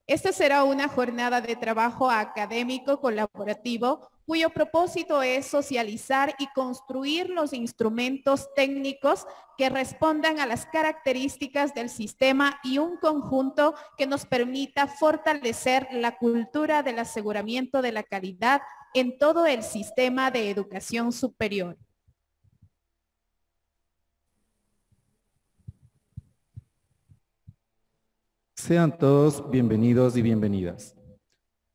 Esta será una jornada de trabajo académico colaborativo cuyo propósito es socializar y construir los instrumentos técnicos que respondan a las características del sistema y un conjunto que nos permita fortalecer la cultura del aseguramiento de la calidad en todo el sistema de educación superior. Sean todos bienvenidos y bienvenidas.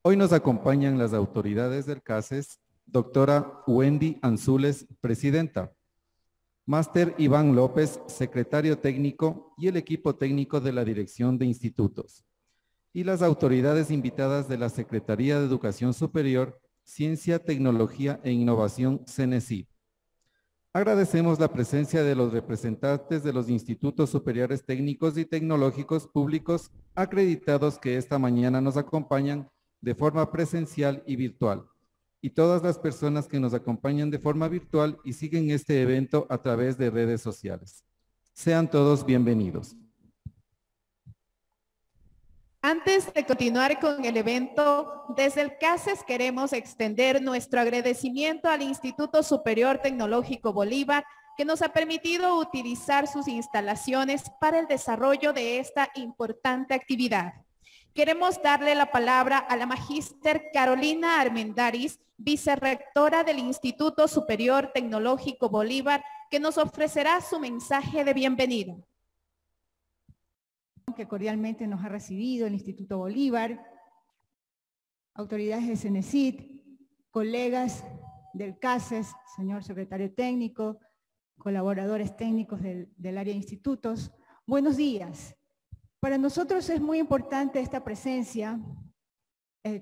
Hoy nos acompañan las autoridades del CASES, doctora Wendy Anzules, presidenta, Máster Iván López, secretario técnico y el equipo técnico de la Dirección de Institutos, y las autoridades invitadas de la Secretaría de Educación Superior, Ciencia, Tecnología e Innovación, CENESID. Agradecemos la presencia de los representantes de los institutos superiores técnicos y tecnológicos públicos acreditados que esta mañana nos acompañan de forma presencial y virtual, y todas las personas que nos acompañan de forma virtual y siguen este evento a través de redes sociales. Sean todos bienvenidos. Antes de continuar con el evento, desde el CASES queremos extender nuestro agradecimiento al Instituto Superior Tecnológico Bolívar, que nos ha permitido utilizar sus instalaciones para el desarrollo de esta importante actividad. Queremos darle la palabra a la magíster Carolina Armendáriz, vicerrectora del Instituto Superior Tecnológico Bolívar, que nos ofrecerá su mensaje de bienvenida. Que cordialmente nos ha recibido el Instituto Bolívar, autoridades de CENESID, colegas del CASES, señor secretario técnico, colaboradores técnicos del área de institutos. Buenos días. Para nosotros es muy importante esta presencia,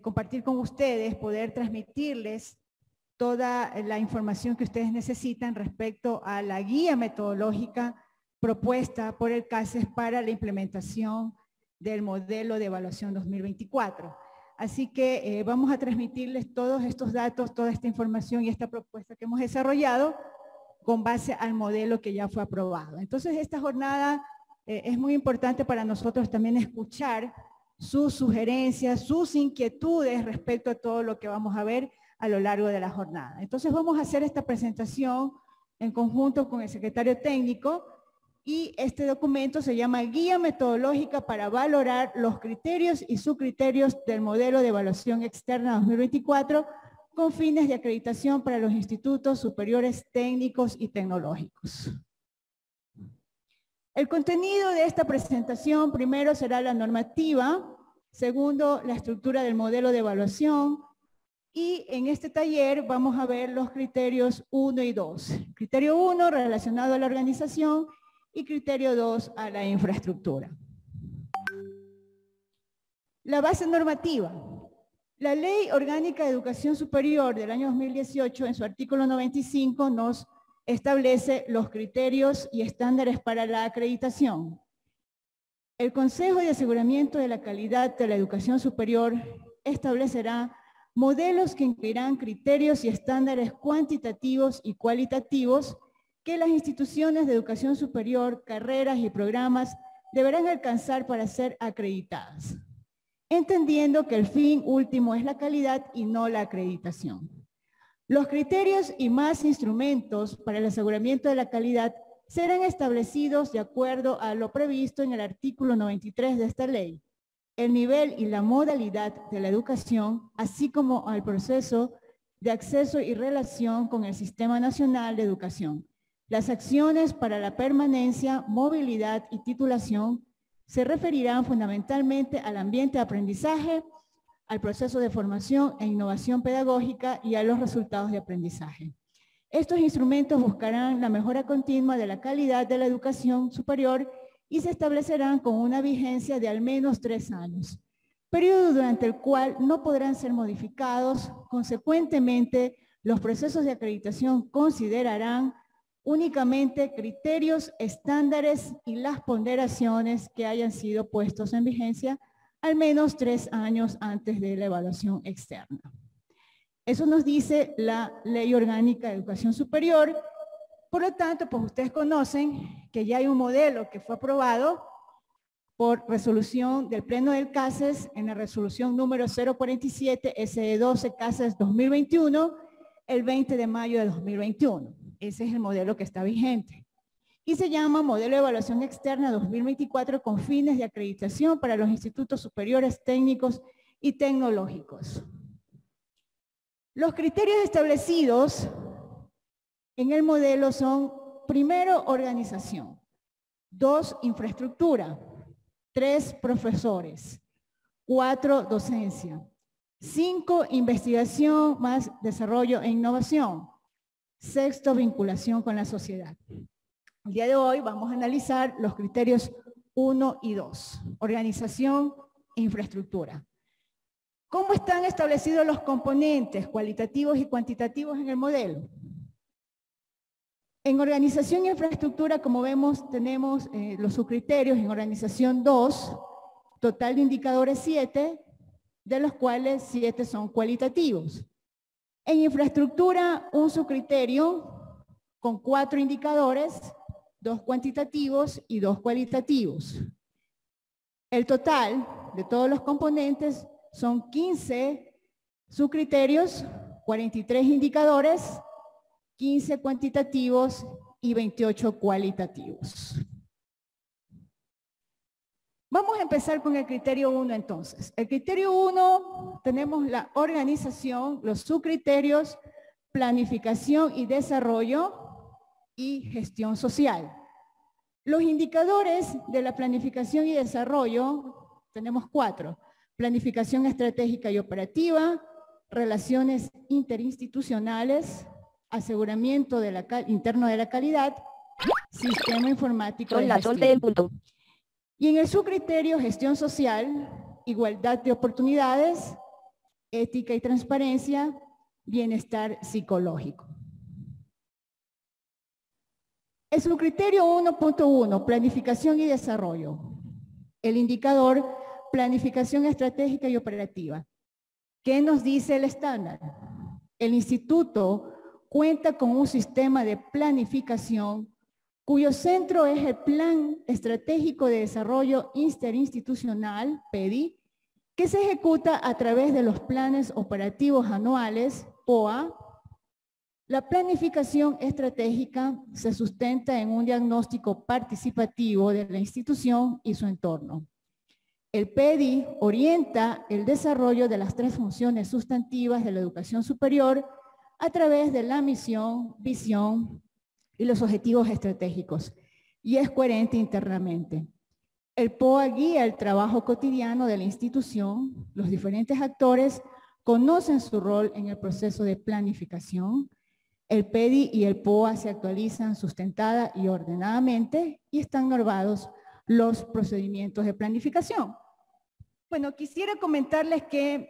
compartir con ustedes, poder transmitirles toda la información que ustedes necesitan respecto a la guía metodológica propuesta por el CASES para la implementación del modelo de evaluación 2024. Así que vamos a transmitirles todos estos datos, toda esta información y esta propuesta que hemos desarrollado con base al modelo que ya fue aprobado. Entonces, esta jornada es muy importante para nosotros también escuchar sus sugerencias, sus inquietudes respecto a todo lo que vamos a ver a lo largo de la jornada. Entonces, vamos a hacer esta presentación en conjunto con el secretario técnico. Y este documento se llama Guía Metodológica para valorar los criterios y subcriterios del modelo de evaluación externa 2024 con fines de acreditación para los institutos superiores técnicos y tecnológicos. El contenido de esta presentación primero será la normativa, segundo la estructura del modelo de evaluación y en este taller vamos a ver los criterios 1 y 2. Criterio 1 relacionado a la organización y criterio 2 a la infraestructura. La base normativa. La Ley Orgánica de Educación Superior del año 2018 en su artículo 95 nos establece los criterios y estándares para la acreditación. El Consejo de Aseguramiento de la Calidad de la Educación Superior establecerá modelos que incluirán criterios y estándares cuantitativos y cualitativos que las instituciones de educación superior, carreras y programas deberán alcanzar para ser acreditadas, entendiendo que el fin último es la calidad y no la acreditación. Los criterios y más instrumentos para el aseguramiento de la calidad serán establecidos de acuerdo a lo previsto en el artículo 93 de esta ley, el nivel y la modalidad de la educación, así como al proceso de acceso y relación con el Sistema Nacional de Educación. Las acciones para la permanencia, movilidad y titulación se referirán fundamentalmente al ambiente de aprendizaje, al proceso de formación e innovación pedagógica y a los resultados de aprendizaje. Estos instrumentos buscarán la mejora continua de la calidad de la educación superior y se establecerán con una vigencia de al menos 3 años, periodo durante el cual no podrán ser modificados. Consecuentemente, los procesos de acreditación considerarán únicamente criterios, estándares y las ponderaciones que hayan sido puestos en vigencia al menos 3 años antes de la evaluación externa. Eso nos dice la Ley Orgánica de Educación Superior. Por lo tanto, pues ustedes conocen que ya hay un modelo que fue aprobado por resolución del Pleno del CASES en la resolución número 047 SE12 CASES 2021, el 20 de mayo de 2021. Ese es el modelo que está vigente. Y se llama Modelo de Evaluación Externa 2024 con fines de acreditación para los institutos superiores técnicos y tecnológicos. Los criterios establecidos en el modelo son, primero, organización, 2, infraestructura, 3, profesores, 4, docencia, 5, investigación más desarrollo e innovación, 6, vinculación con la sociedad. El día de hoy vamos a analizar los criterios 1 y 2, organización e infraestructura. ¿Cómo están establecidos los componentes cualitativos y cuantitativos en el modelo? En organización e infraestructura, como vemos, tenemos los subcriterios. En organización 2, total de indicadores 7, de los cuales 7 son cualitativos. En infraestructura, un subcriterio con 4 indicadores, 2 cuantitativos y 2 cualitativos. El total de todos los componentes son 15 subcriterios, 43 indicadores, 15 cuantitativos y 28 cualitativos. Vamos a empezar con el criterio 1 entonces. El criterio 1 tenemos la organización, los subcriterios, planificación y desarrollo y gestión social. Los indicadores de la planificación y desarrollo tenemos 4. Planificación estratégica y operativa, relaciones interinstitucionales, aseguramiento de interno de la calidad, sistema informático de gestión. Y en el subcriterio gestión social, igualdad de oportunidades, ética y transparencia, bienestar psicológico. El subcriterio 1.1, planificación y desarrollo. El indicador, planificación estratégica y operativa. ¿Qué nos dice el estándar? El instituto cuenta con un sistema de planificación cuyo centro es el Plan Estratégico de Desarrollo Interinstitucional, PEDI, que se ejecuta a través de los planes operativos anuales, POA. La planificación estratégica se sustenta en un diagnóstico participativo de la institución y su entorno. El PEDI orienta el desarrollo de las 3 funciones sustantivas de la educación superior a través de la misión, visión y los objetivos estratégicos, y es coherente internamente. El POA guía el trabajo cotidiano de la institución. Los diferentes actores conocen su rol en el proceso de planificación. El PEDI y el POA se actualizan sustentada y ordenadamente y están normados los procedimientos de planificación. Bueno, quisiera comentarles que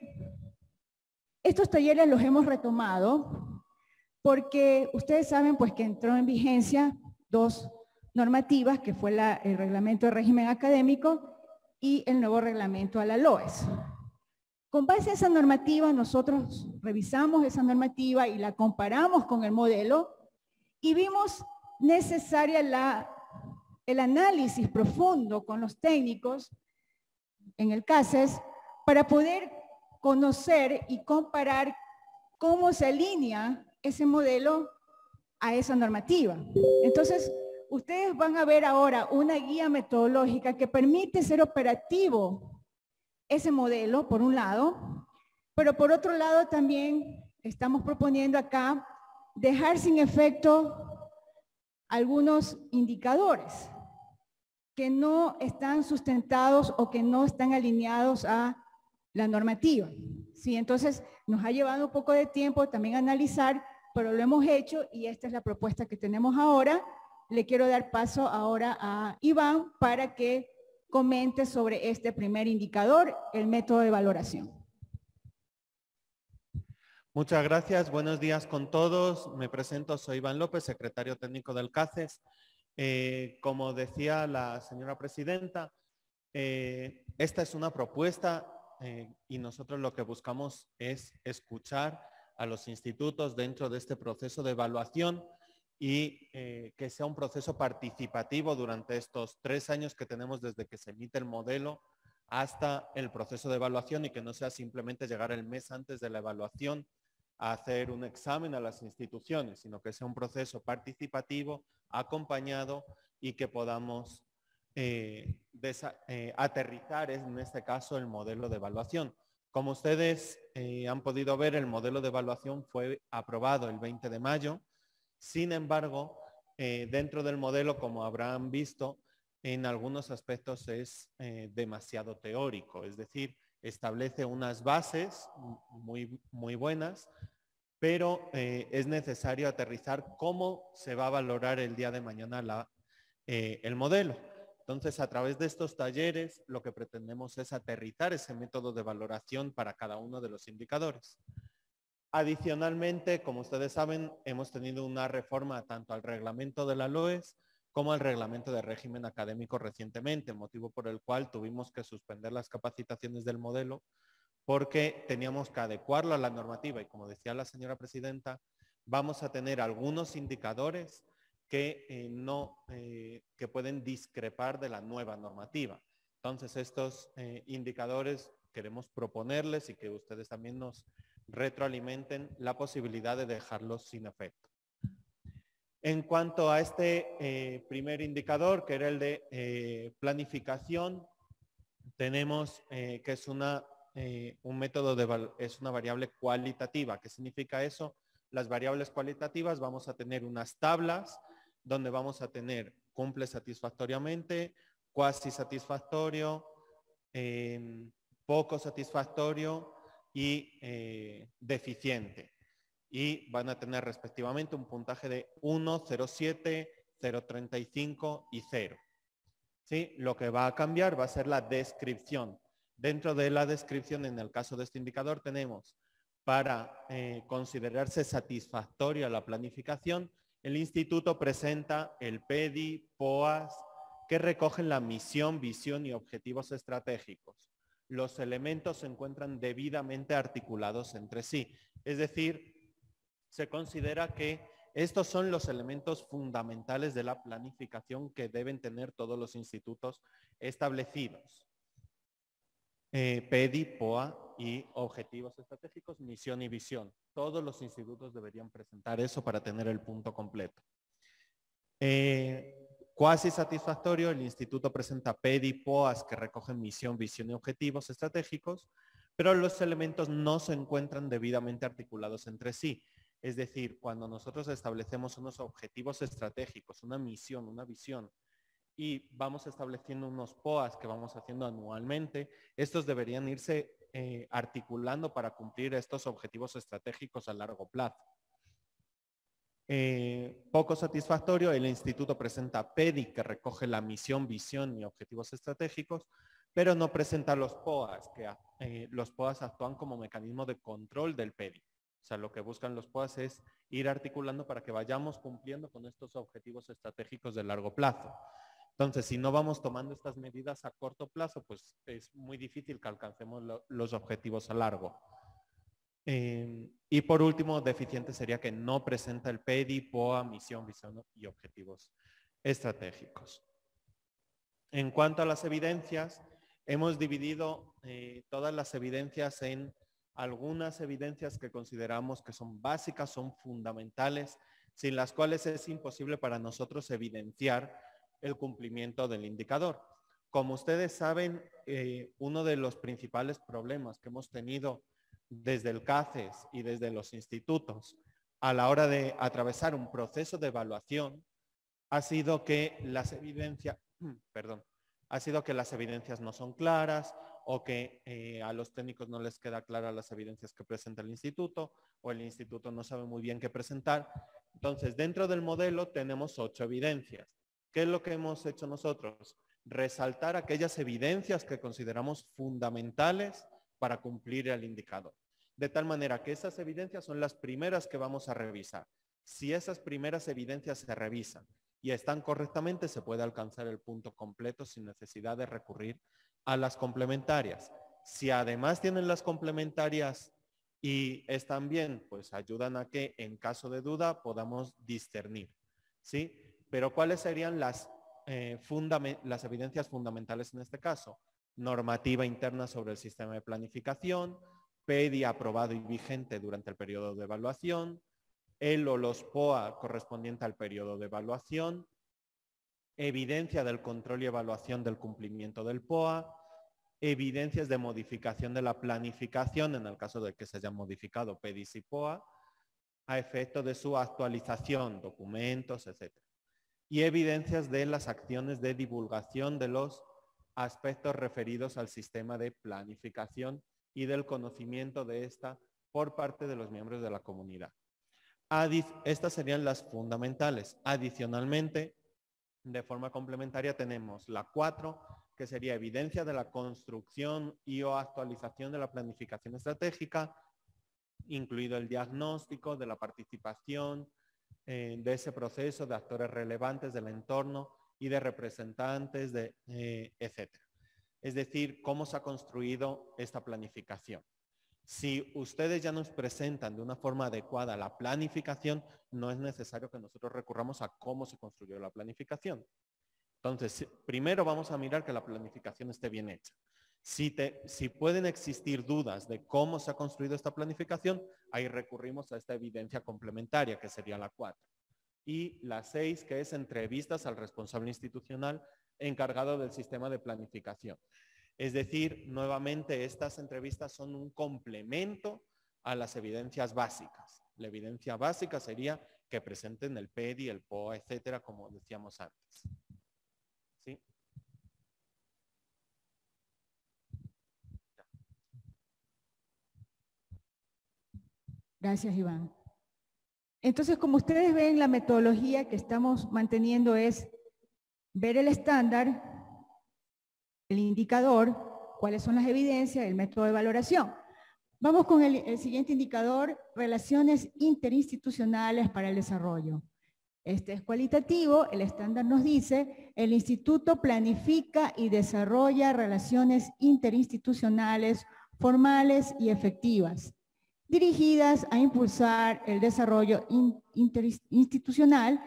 estos talleres los hemos retomado porque ustedes saben pues que entró en vigencia 2 normativas, que fue el reglamento de régimen académico y el nuevo reglamento a la LOES. Con base a esa normativa, nosotros revisamos esa normativa y la comparamos con el modelo y vimos necesaria el análisis profundo con los técnicos en el CASES para poder conocer y comparar cómo se alinea ese modelo a esa normativa. Entonces, ustedes van a ver ahora una guía metodológica que permite ser operativo ese modelo, por un lado, pero por otro lado también estamos proponiendo acá dejar sin efecto algunos indicadores que no están sustentados o que no están alineados a la normativa. Sí, entonces nos ha llevado un poco de tiempo también analizar, pero lo hemos hecho y esta es la propuesta que tenemos ahora. Le quiero dar paso ahora a Iván para que comente sobre este primer indicador, el método de valoración. Muchas gracias, buenos días con todos. Me presento, soy Iván López, secretario técnico del CACES. Como decía la señora presidenta, esta es una propuesta y nosotros lo que buscamos es escuchar a los institutos dentro de este proceso de evaluación y que sea un proceso participativo durante estos 3 años que tenemos desde que se emite el modelo hasta el proceso de evaluación, y que no sea simplemente llegar el mes antes de la evaluación a hacer un examen a las instituciones, sino que sea un proceso participativo, acompañado, y que podamos aterrizar en este caso el modelo de evaluación. Como ustedes han podido ver, el modelo de evaluación fue aprobado el 20 de mayo. Sin embargo, dentro del modelo, como habrán visto, en algunos aspectos es demasiado teórico, es decir, establece unas bases muy buenas, pero es necesario aterrizar cómo se va a valorar el día de mañana el modelo. Entonces, a través de estos talleres, lo que pretendemos es aterrizar ese método de valoración para cada uno de los indicadores. Adicionalmente, como ustedes saben, hemos tenido una reforma tanto al reglamento de la LOES como al reglamento de régimen académico recientemente, motivo por el cual tuvimos que suspender las capacitaciones del modelo porque teníamos que adecuarlo a la normativa, y como decía la señora presidenta, vamos a tener algunos indicadores que pueden discrepar de la nueva normativa. Entonces, estos indicadores queremos proponerles, y que ustedes también nos retroalimenten la posibilidad de dejarlos sin efecto. En cuanto a este primer indicador, que era el de planificación, tenemos que es un método es una variable cualitativa. ¿Qué significa eso? Las variables cualitativas, vamos a tener unas tablas donde vamos a tener cumple satisfactoriamente, cuasi satisfactorio, poco satisfactorio y deficiente. Y van a tener respectivamente un puntaje de 1, 0,7, 0,35 y 0. ¿Sí? Lo que va a cambiar va a ser la descripción. Dentro de la descripción, en el caso de este indicador, tenemos para considerarse satisfactoria la planificación, el instituto presenta el PEDI, POAS, que recogen la misión, visión y objetivos estratégicos. Los elementos se encuentran debidamente articulados entre sí. Es decir, se considera que estos son los elementos fundamentales de la planificación que deben tener todos los institutos establecidos. PEDI, POA y objetivos estratégicos, misión y visión. Todos los institutos deberían presentar eso para tener el punto completo. Cuasi satisfactorio, el instituto presenta PEDI, POAS que recogen misión, visión y objetivos estratégicos, pero los elementos no se encuentran debidamente articulados entre sí. Es decir, cuando nosotros establecemos unos objetivos estratégicos, una misión, una visión, y vamos estableciendo unos POAS que vamos haciendo anualmente, estos deberían irse articulando para cumplir estos objetivos estratégicos a largo plazo. Poco satisfactorio, el instituto presenta PEDI que recoge la misión, visión y objetivos estratégicos, pero no presenta los POAS, que los POAS actúan como mecanismo de control del PEDI. O sea, lo que buscan los POAS es ir articulando para que vayamos cumpliendo con estos objetivos estratégicos de largo plazo. Entonces, si no vamos tomando estas medidas a corto plazo, pues es muy difícil que alcancemos los objetivos a largo. Y por último, deficiente sería que no presenta el PEDI, POA, misión, visión y objetivos estratégicos. En cuanto a las evidencias, hemos dividido todas las evidencias en algunas evidencias que consideramos que son básicas, son fundamentales, sin las cuales es imposible para nosotros evidenciar el cumplimiento del indicador. Como ustedes saben, uno de los principales problemas que hemos tenido desde el CACES y desde los institutos a la hora de atravesar un proceso de evaluación ha sido que las evidencias, no son claras, o que a los técnicos no les queda claras las evidencias que presenta el instituto, o el instituto no sabe muy bien qué presentar. Entonces, dentro del modelo tenemos 8 evidencias. ¿Qué es lo que hemos hecho nosotros? Resaltar aquellas evidencias que consideramos fundamentales para cumplir el indicador. De tal manera que esas evidencias son las primeras que vamos a revisar. Si esas primeras evidencias se revisan y están correctamente, se puede alcanzar el punto completo sin necesidad de recurrir a las complementarias. Si además tienen las complementarias y están bien, pues ayudan a que en caso de duda podamos discernir. ¿sí? Pero ¿cuáles serían las evidencias fundamentales en este caso? Normativa interna sobre el sistema de planificación, PEDI aprobado y vigente durante el periodo de evaluación, el o los POA correspondiente al periodo de evaluación, evidencia del control y evaluación del cumplimiento del POA, evidencias de modificación de la planificación en el caso de que se hayan modificado PEDIs y POA, a efecto de su actualización, documentos, etc. Y evidencias de las acciones de divulgación de los aspectos referidos al sistema de planificación y del conocimiento de esta por parte de los miembros de la comunidad. Estas serían las fundamentales. Adicionalmente, de forma complementaria tenemos la 4, que sería evidencia de la construcción y o actualización de la planificación estratégica, incluido el diagnóstico de la participación de ese proceso de actores relevantes del entorno y de representantes, etc. Es decir, cómo se ha construido esta planificación. Si ustedes ya nos presentan de una forma adecuada la planificación, no es necesario que nosotros recurramos a cómo se construyó la planificación. Entonces, primero vamos a mirar que la planificación esté bien hecha. Si pueden existir dudas de cómo se ha construido esta planificación, ahí recurrimos a esta evidencia complementaria, que sería la 4. Y la 6, que es entrevistas al responsable institucional encargado del sistema de planificación. Es decir, nuevamente estas entrevistas son un complemento a las evidencias básicas. La evidencia básica sería que presenten el PEDI, el POA, etcétera, como decíamos antes. ¿Sí? Gracias, Iván. Entonces, como ustedes ven, la metodología que estamos manteniendo es ver el estándar, el indicador, cuáles son las evidencias, el método de valoración. Vamos con el siguiente indicador, relaciones interinstitucionales para el desarrollo. Este es cualitativo, el estándar nos dice, el instituto planifica y desarrolla relaciones interinstitucionales formales y efectivas, dirigidas a impulsar el desarrollo interinstitucional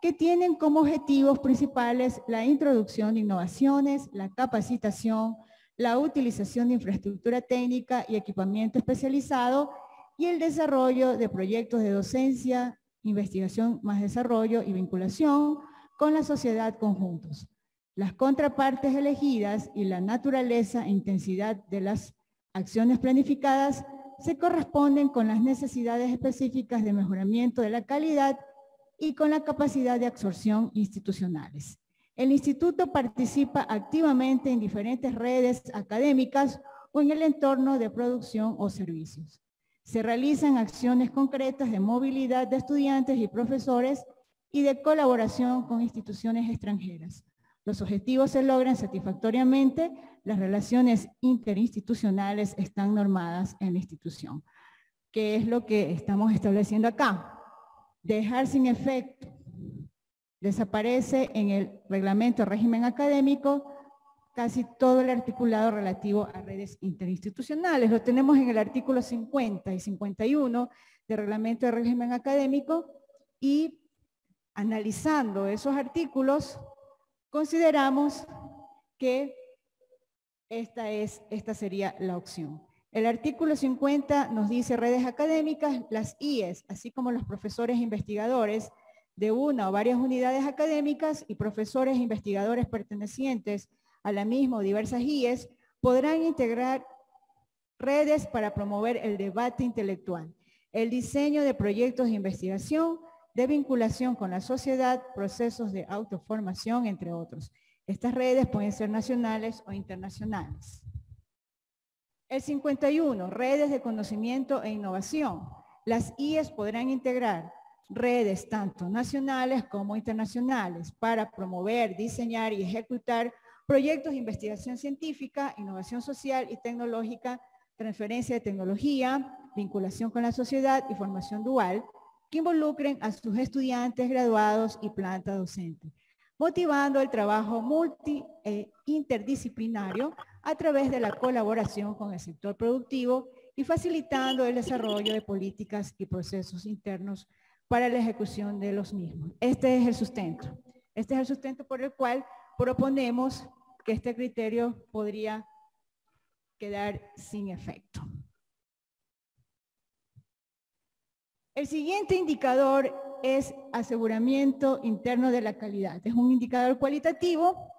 que tienen como objetivos principales la introducción de innovaciones, la capacitación, la utilización de infraestructura técnica y equipamiento especializado y el desarrollo de proyectos de docencia, investigación más desarrollo y vinculación con la sociedad conjuntos. Las contrapartes elegidas y la naturaleza e intensidad de las acciones planificadas se corresponden con las necesidades específicas de mejoramiento de la calidad y con la capacidad de absorción institucionales. El instituto participa activamente en diferentes redes académicas o en el entorno de producción o servicios. Se realizan acciones concretas de movilidad de estudiantes y profesores y de colaboración con instituciones extranjeras. Los objetivos se logran satisfactoriamente, las relaciones interinstitucionales están normadas en la institución. ¿Qué es lo que estamos estableciendo acá? Dejar sin efecto. Desaparece en el reglamento de régimen académico casi todo el articulado relativo a redes interinstitucionales. Lo tenemos en el artículo 50 y 51 del reglamento de régimen académico y analizando esos artículos consideramos que esta sería la opción. El artículo 50 nos dice redes académicas, las IES, así como los profesores investigadores de una o varias unidades académicas y profesores investigadores pertenecientes a la misma o diversas IES, podrán integrar redes para promover el debate intelectual, el diseño de proyectos de investigación, de vinculación con la sociedad, procesos de autoformación, entre otros. Estas redes pueden ser nacionales o internacionales. El 51, redes de conocimiento e innovación. Las IES podrán integrar redes tanto nacionales como internacionales para promover, diseñar y ejecutar proyectos de investigación científica, innovación social y tecnológica, transferencia de tecnología, vinculación con la sociedad y formación dual, que involucren a sus estudiantes, graduados y planta docente, motivando el trabajo multi e interdisciplinario a través de la colaboración con el sector productivo y facilitando el desarrollo de políticas y procesos internos para la ejecución de los mismos. Este es el sustento. Este es el sustento por el cual proponemos que este criterio podría quedar sin efecto. El siguiente indicador es aseguramiento interno de la calidad. Es un indicador cualitativo.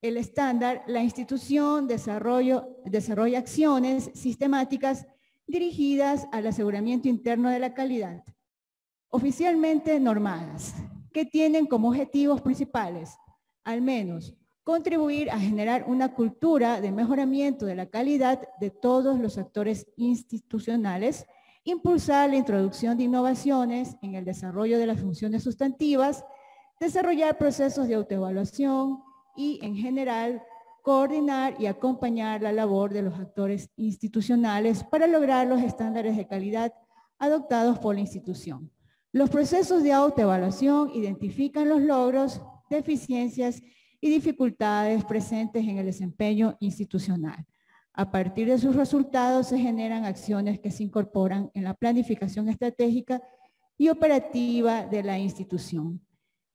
El estándar, la institución desarrolla acciones sistemáticas dirigidas al aseguramiento interno de la calidad, oficialmente normadas, que tienen como objetivos principales, al menos, contribuir a generar una cultura de mejoramiento de la calidad de todos los actores institucionales, impulsar la introducción de innovaciones en el desarrollo de las funciones sustantivas, desarrollar procesos de autoevaluación y, en general, coordinar y acompañar la labor de los actores institucionales para lograr los estándares de calidad adoptados por la institución. Los procesos de autoevaluación identifican los logros, deficiencias y dificultades presentes en el desempeño institucional. A partir de sus resultados se generan acciones que se incorporan en la planificación estratégica y operativa de la institución.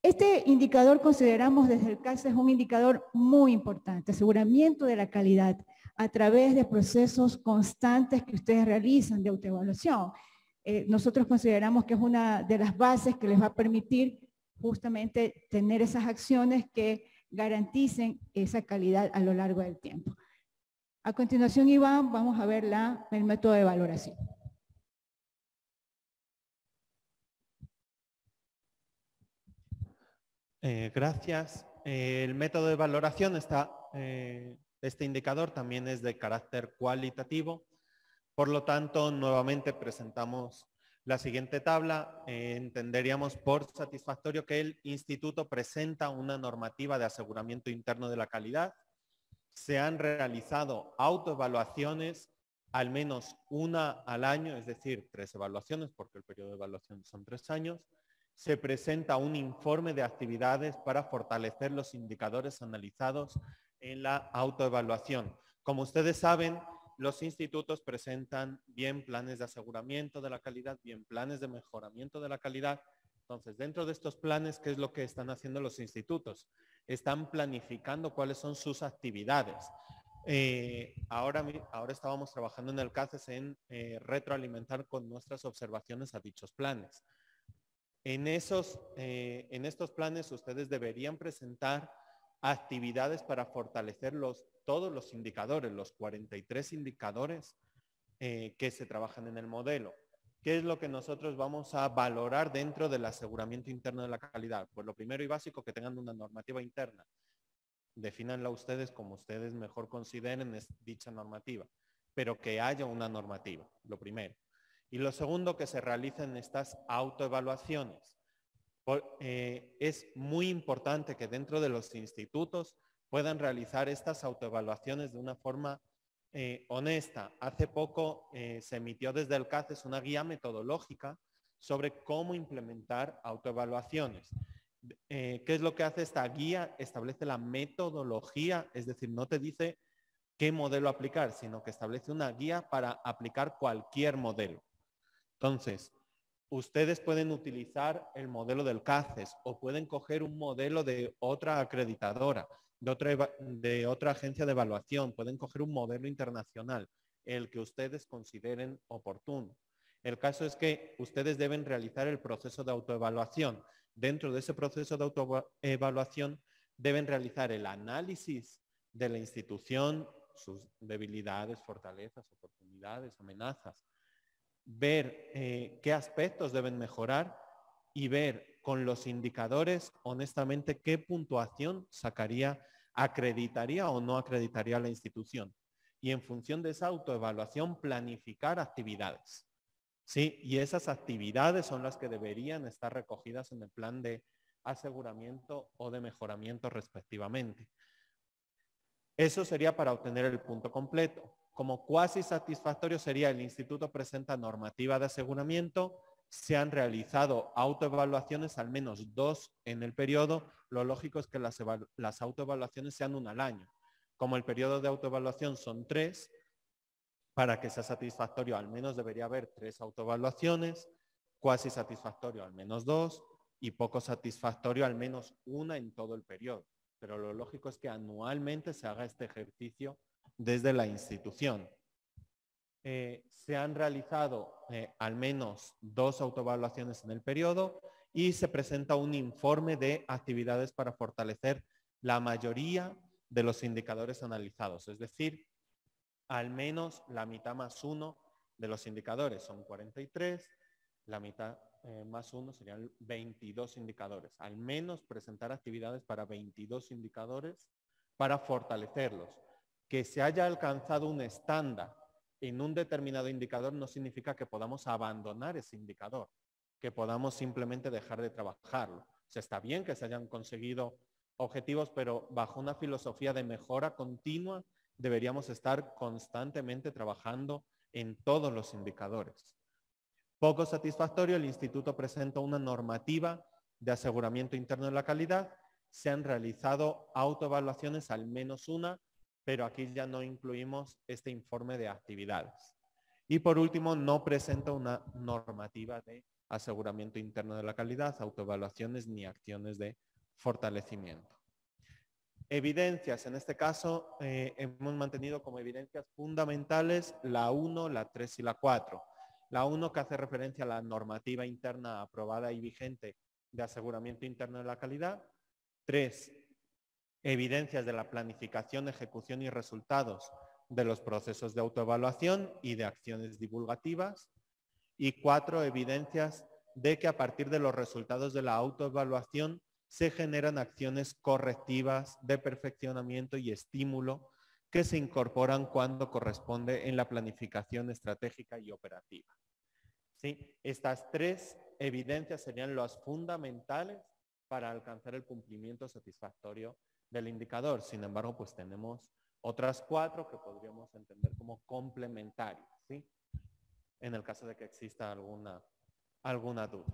Este indicador consideramos desde el CAS es un indicador muy importante, aseguramiento de la calidad a través de procesos constantes que ustedes realizan de autoevaluación. Nosotros consideramos que es una de las bases que les va a permitir justamente tener esas acciones que garanticen esa calidad a lo largo del tiempo. A continuación, Iván, vamos a ver el método de valoración. Gracias. El método de valoración este indicador también es de carácter cualitativo. Por lo tanto, nuevamente presentamos la siguiente tabla. Entenderíamos por satisfactorio que el instituto presenta una normativa de aseguramiento interno de la calidad. Se han realizado autoevaluaciones, al menos una al año, es decir, 3 evaluaciones, porque el periodo de evaluación son 3 años. Se presenta un informe de actividades para fortalecer los indicadores analizados en la autoevaluación. Como ustedes saben, los institutos presentan bien planes de aseguramiento de la calidad, bien planes de mejoramiento de la calidad. Entonces, dentro de estos planes, ¿qué es lo que están haciendo los institutos? Están planificando cuáles son sus actividades. Ahora estábamos trabajando en el CACES en retroalimentar con nuestras observaciones a dichos planes. En estos planes ustedes deberían presentar actividades para fortalecer todos los indicadores, los 43 indicadores que se trabajan en el modelo. ¿Qué es lo que nosotros vamos a valorar dentro del aseguramiento interno de la calidad? Pues lo primero y básico, que tengan una normativa interna. Defínanla ustedes como ustedes mejor consideren dicha normativa, pero que haya una normativa, lo primero. Y lo segundo, que se realicen estas autoevaluaciones. Es muy importante que dentro de los institutos puedan realizar estas autoevaluaciones de una forma honesta. Hace poco se emitió desde el CACES una guía metodológica sobre cómo implementar autoevaluaciones. ¿Qué es lo que hace esta guía? Establece la metodología, es decir, no te dice qué modelo aplicar, sino que establece una guía para aplicar cualquier modelo. Entonces, ustedes pueden utilizar el modelo del CACES o pueden coger un modelo de otra acreditadora, de otra agencia de evaluación, pueden coger un modelo internacional, el que ustedes consideren oportuno. El caso es que ustedes deben realizar el proceso de autoevaluación. Dentro de ese proceso de autoevaluación deben realizar el análisis de la institución, sus debilidades, fortalezas, oportunidades, amenazas, ver qué aspectos deben mejorar y ver con los indicadores, honestamente, qué puntuación acreditaría o no acreditaría la institución. Y en función de esa autoevaluación, planificar actividades. ¿Sí? Y esas actividades son las que deberían estar recogidas en el plan de aseguramiento o de mejoramiento respectivamente. Eso sería para obtener el punto completo. Como cuasi satisfactorio sería: el instituto presenta normativa de aseguramiento, se han realizado autoevaluaciones, al menos 2 en el periodo. Lo lógico es que las autoevaluaciones sean 1 al año. Como el periodo de autoevaluación son 3, para que sea satisfactorio al menos debería haber 3 autoevaluaciones. cuasi satisfactorio al menos 2 y poco satisfactorio al menos 1 en todo el periodo. Pero lo lógico es que anualmente se haga este ejercicio desde la institución. Se han realizado al menos 2 autoevaluaciones en el periodo y se presenta un informe de actividades para fortalecer la mayoría de los indicadores analizados, es decir, al menos la mitad más 1 de los indicadores, son 43, la mitad más 1 serían 22 indicadores. Al menos presentar actividades para 22 indicadores para fortalecerlos. Que se haya alcanzado un estándar en un determinado indicador no significa que podamos abandonar ese indicador, que podamos simplemente dejar de trabajarlo. O sea, está bien que se hayan conseguido objetivos, pero bajo una filosofía de mejora continua deberíamos estar constantemente trabajando en todos los indicadores. Poco satisfactorio, el Instituto presenta una normativa de aseguramiento interno de la calidad. Se han realizado autoevaluaciones, al menos una, pero aquí ya no incluimos este informe de actividades. Y por último, no presenta una normativa de aseguramiento interno de la calidad, autoevaluaciones ni acciones de fortalecimiento. Evidencias, en este caso hemos mantenido como evidencias fundamentales la 1, la 3 y la 4. La 1 que hace referencia a la normativa interna aprobada y vigente de aseguramiento interno de la calidad. 3, evidencias de la planificación, ejecución y resultados de los procesos de autoevaluación y de acciones divulgativas. Y 4, evidencias de que a partir de los resultados de la autoevaluación se generan acciones correctivas de perfeccionamiento y estímulo que se incorporan cuando corresponde en la planificación estratégica y operativa. ¿Sí? Estas 3 evidencias serían las fundamentales para alcanzar el cumplimiento satisfactorio del indicador. Sin embargo, pues tenemos otras 4 que podríamos entender como complementarias, ¿sí? En el caso de que exista alguna duda.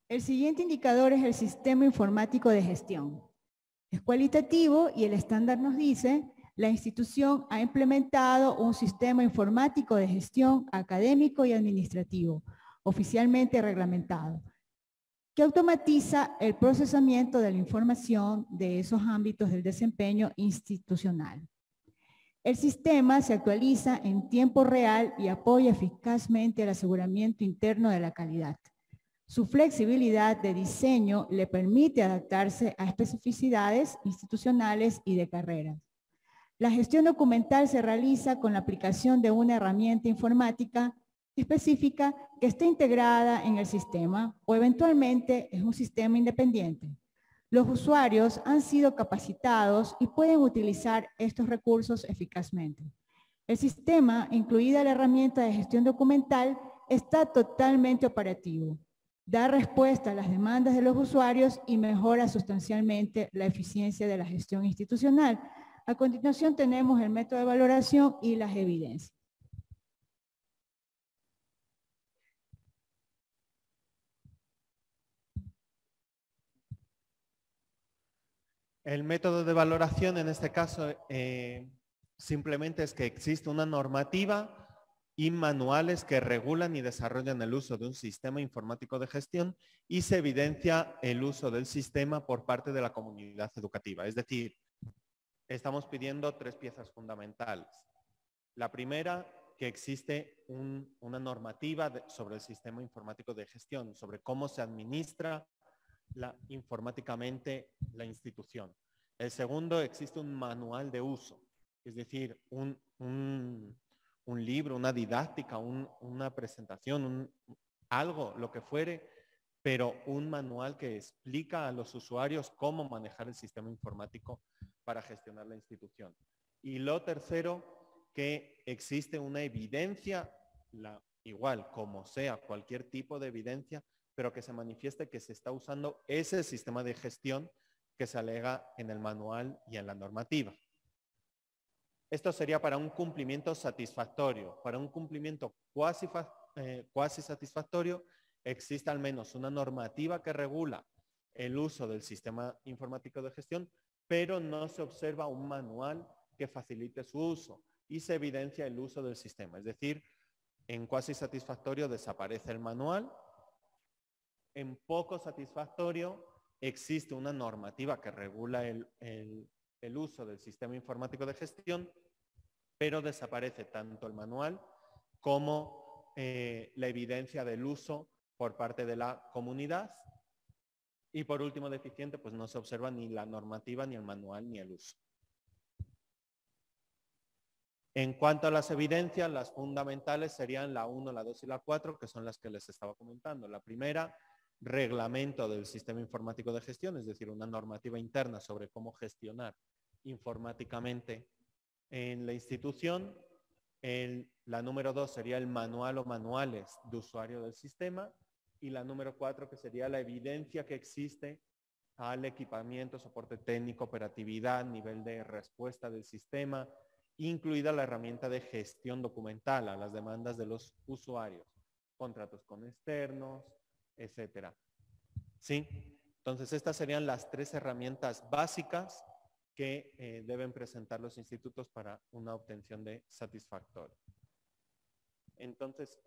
El siguiente indicador es el sistema informático de gestión. Es cualitativo y el estándar nos dice, la institución ha implementado un sistema informático de gestión académico y administrativo, oficialmente reglamentado, que automatiza el procesamiento de la información de esos ámbitos del desempeño institucional. El sistema se actualiza en tiempo real y apoya eficazmente el aseguramiento interno de la calidad. Su flexibilidad de diseño le permite adaptarse a especificidades institucionales y de carreras. La gestión documental se realiza con la aplicación de una herramienta informática específica que esté integrada en el sistema o eventualmente es un sistema independiente. Los usuarios han sido capacitados y pueden utilizar estos recursos eficazmente. El sistema, incluida la herramienta de gestión documental, está totalmente operativo. Da respuesta a las demandas de los usuarios y mejora sustancialmente la eficiencia de la gestión institucional. A continuación tenemos el método de valoración y las evidencias. El método de valoración en este caso simplemente es que existe una normativa y manuales que regulan y desarrollan el uso de un sistema informático de gestión y se evidencia el uso del sistema por parte de la comunidad educativa. Es decir, estamos pidiendo 3 piezas fundamentales. La primera, que existe una normativa sobre el sistema informático de gestión, sobre cómo se administra informáticamente la institución. El segundo, existe un manual de uso, es decir, un libro, una didáctica, una presentación, algo, lo que fuere, pero un manual que explica a los usuarios cómo manejar el sistema informático para gestionar la institución. Y lo tercero, que existe una evidencia, igual como sea cualquier tipo de evidencia, pero que se manifieste que se está usando ese sistema de gestión que se alega en el manual y en la normativa. Esto sería para un cumplimiento satisfactorio. Para un cumplimiento cuasi satisfactorio, existe al menos una normativa que regula el uso del sistema informático de gestión, pero no se observa un manual que facilite su uso. y se evidencia el uso del sistema. Es decir, en cuasi satisfactorio desaparece el manual. En poco satisfactorio existe una normativa que regula el uso del sistema informático de gestión, pero desaparece tanto el manual como la evidencia del uso por parte de la comunidad. Y por último, deficiente, pues no se observa ni la normativa, ni el manual, ni el uso. En cuanto a las evidencias, las fundamentales serían la 1, la 2 y la 4, que son las que les estaba comentando. La primera, reglamento del sistema informático de gestión, es decir, una normativa interna sobre cómo gestionar informáticamente en la institución. La número 2 sería el manual o manuales de usuario del sistema. Y la número 4, que sería la evidencia que existe al equipamiento, soporte técnico, operatividad, nivel de respuesta del sistema, incluida la herramienta de gestión documental a las demandas de los usuarios, contratos con externos, etcétera. ¿Sí? Entonces, estas serían las 3 herramientas básicas que deben presentar los institutos para una obtención de satisfactorio. Entonces,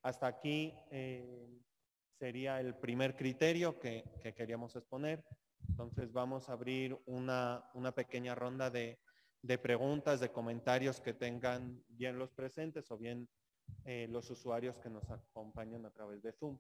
hasta aquí sería el primer criterio que queríamos exponer. Entonces vamos a abrir una pequeña ronda de preguntas, de comentarios que tengan bien los presentes o bien los usuarios que nos acompañan a través de Zoom.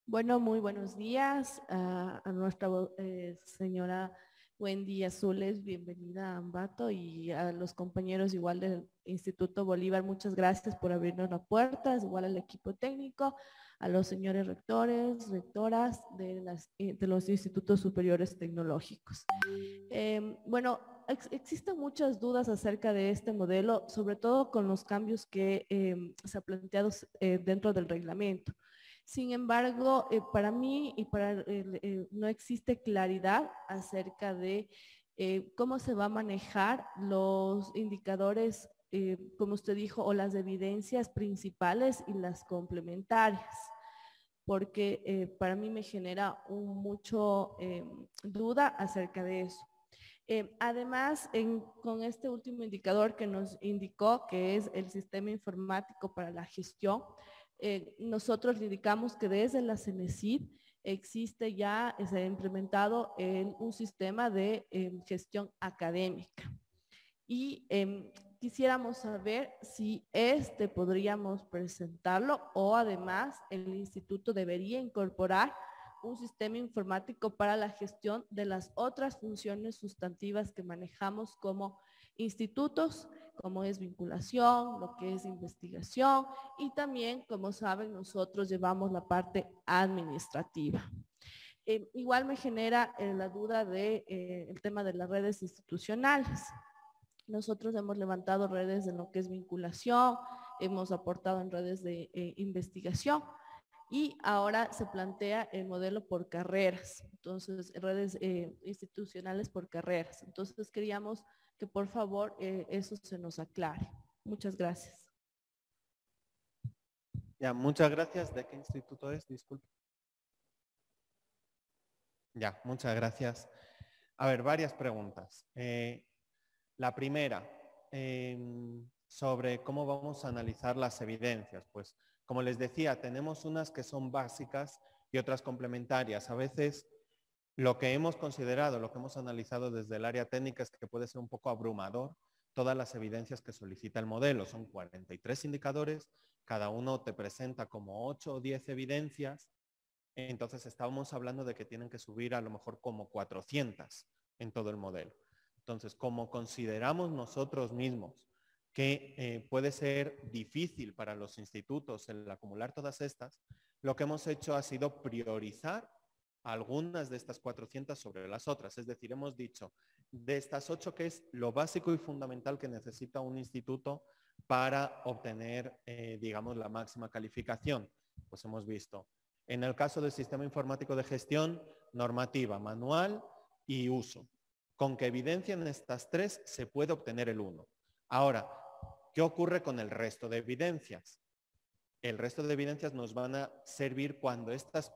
Bueno, muy buenos días a nuestra señora Wendy Anzules, bienvenida a Ambato, y a los compañeros igual del Instituto Bolívar, muchas gracias por abrirnos las puertas, igual al equipo técnico, a los señores rectores, rectoras de los institutos superiores tecnológicos. Bueno, existen muchas dudas acerca de este modelo, sobre todo con los cambios que se han planteado dentro del reglamento. Sin embargo, para mí y para no existe claridad acerca de cómo se va a manejar los indicadores, como usted dijo, o las evidencias principales y las complementarias, porque para mí me genera mucho duda acerca de eso. Además, con este último indicador que nos indicó, que es el sistema informático para la gestión, nosotros le indicamos que desde la CENESID existe ya, se ha implementado un sistema de gestión académica. Y quisiéramos saber si podríamos presentarlo, o además el instituto debería incorporar un sistema informático para la gestión de las otras funciones sustantivas que manejamos como institutos, como es vinculación, lo que es investigación, y también, como saben, nosotros llevamos la parte administrativa. Igual me genera la duda de el tema de las redes institucionales. Nosotros hemos levantado redes en lo que es vinculación, hemos aportado en redes de investigación, y ahora se plantea el modelo por carreras, entonces redes institucionales por carreras. Entonces queríamos que por favor eso se nos aclare. Muchas gracias. Ya, muchas gracias. ¿De qué instituto es? Disculpe. Ya, muchas gracias. A ver, varias preguntas. La primera, sobre cómo vamos a analizar las evidencias. Pues, como les decía, tenemos unas que son básicas y otras complementarias. A veces lo que hemos considerado, lo que hemos analizado desde el área técnica es que puede ser un poco abrumador todas las evidencias que solicita el modelo. Son 43 indicadores, cada uno te presenta como 8 o 10 evidencias. Entonces estábamos hablando de que tienen que subir a lo mejor como 400 en todo el modelo. Entonces, como consideramos nosotros mismos que puede ser difícil para los institutos el acumular todas estas, lo que hemos hecho ha sido priorizar algunas de estas 400 sobre las otras. Es decir, hemos dicho, de estas 8, que es lo básico y fundamental que necesita un instituto para obtener, digamos, la máxima calificación. Pues hemos visto, en el caso del sistema informático de gestión, normativa, manual y uso. Con que evidencien estas 3 se puede obtener el 1. Ahora, ¿qué ocurre con el resto de evidencias? El resto de evidencias nos van a servir cuando estas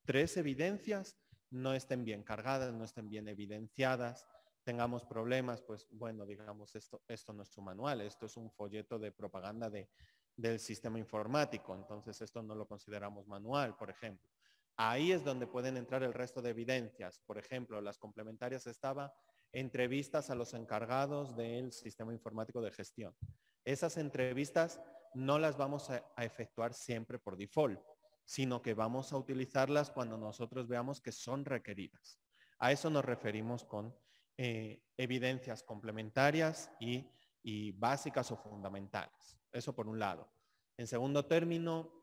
3 evidencias no estén bien cargadas, no estén bien evidenciadas, tengamos problemas, pues bueno, digamos, esto no es un manual, esto es un folleto de propaganda del sistema informático, entonces esto no lo consideramos manual, por ejemplo. Ahí es donde pueden entrar el resto de evidencias. Por ejemplo, las complementarias estaba entrevistas a los encargados del sistema informático de gestión. Esas entrevistas no las vamos a efectuar siempre por default, sino que vamos a utilizarlas cuando nosotros veamos que son requeridas. A eso nos referimos con evidencias complementarias y básicas o fundamentales. Eso por un lado. En segundo término,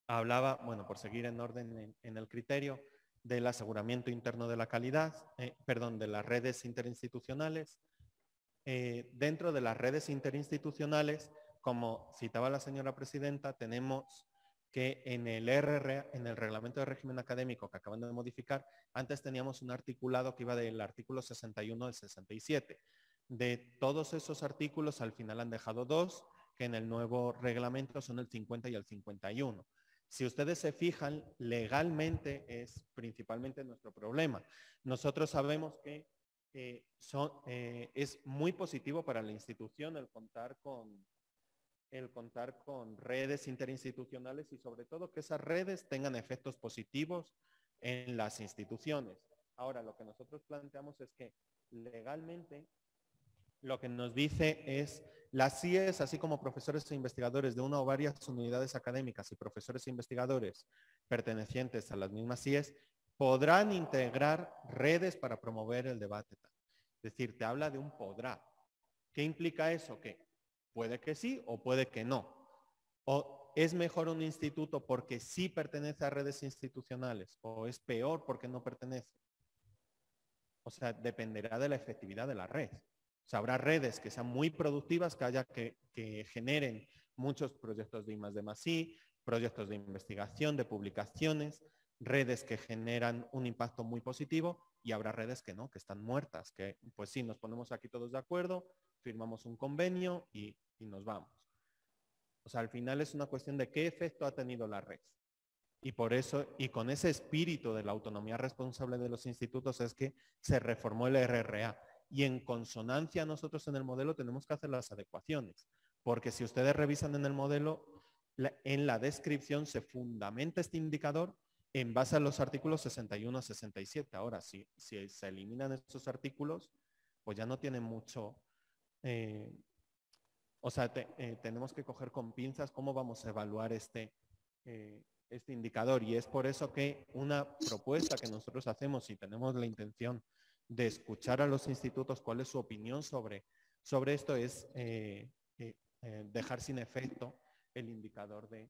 hablaba, bueno, por seguir en orden en el criterio, del aseguramiento interno de la calidad, de las redes interinstitucionales. Dentro de las redes interinstitucionales, como citaba la señora presidenta, tenemos que en el Reglamento de Régimen Académico que acaban de modificar, antes teníamos un articulado que iba del artículo 61 al 67. De todos esos artículos, al final han dejado 2, que en el nuevo reglamento son el 50 y el 51. Si ustedes se fijan, legalmente es principalmente nuestro problema. Nosotros sabemos que es muy positivo para la institución el contar con redes interinstitucionales y sobre todo que esas redes tengan efectos positivos en las instituciones. Ahora, lo que nosotros planteamos es que legalmente lo que nos dice es las CIES, así como profesores e investigadores de una o varias unidades académicas y profesores e investigadores pertenecientes a las mismas CIES, podrán integrar redes para promover el debate. Es decir, te habla de un podrá. ¿Qué implica eso? Que puede que sí o puede que no. O es mejor un instituto porque sí pertenece a redes institucionales o es peor porque no pertenece. O sea, dependerá de la efectividad de la red. O sea, habrá redes que sean muy productivas, que generen muchos proyectos de I+D+I, proyectos de investigación, de publicaciones, redes que generan un impacto muy positivo y habrá redes que no, que están muertas, que pues sí, nos ponemos aquí todos de acuerdo, firmamos un convenio y nos vamos. O sea, al final es una cuestión de qué efecto ha tenido la red. Y por eso, y con ese espíritu de la autonomía responsable de los institutos es que se reformó el RRA. Y en consonancia nosotros en el modelo tenemos que hacer las adecuaciones. Porque si ustedes revisan en el modelo, en la descripción se fundamenta este indicador en base a los artículos 61 a 67. Ahora, si se eliminan estos artículos, pues ya no tienen mucho... o sea, tenemos que coger con pinzas cómo vamos a evaluar este indicador, y es por eso que una propuesta que nosotros hacemos y tenemos la intención de escuchar a los institutos cuál es su opinión sobre esto es dejar sin efecto el indicador de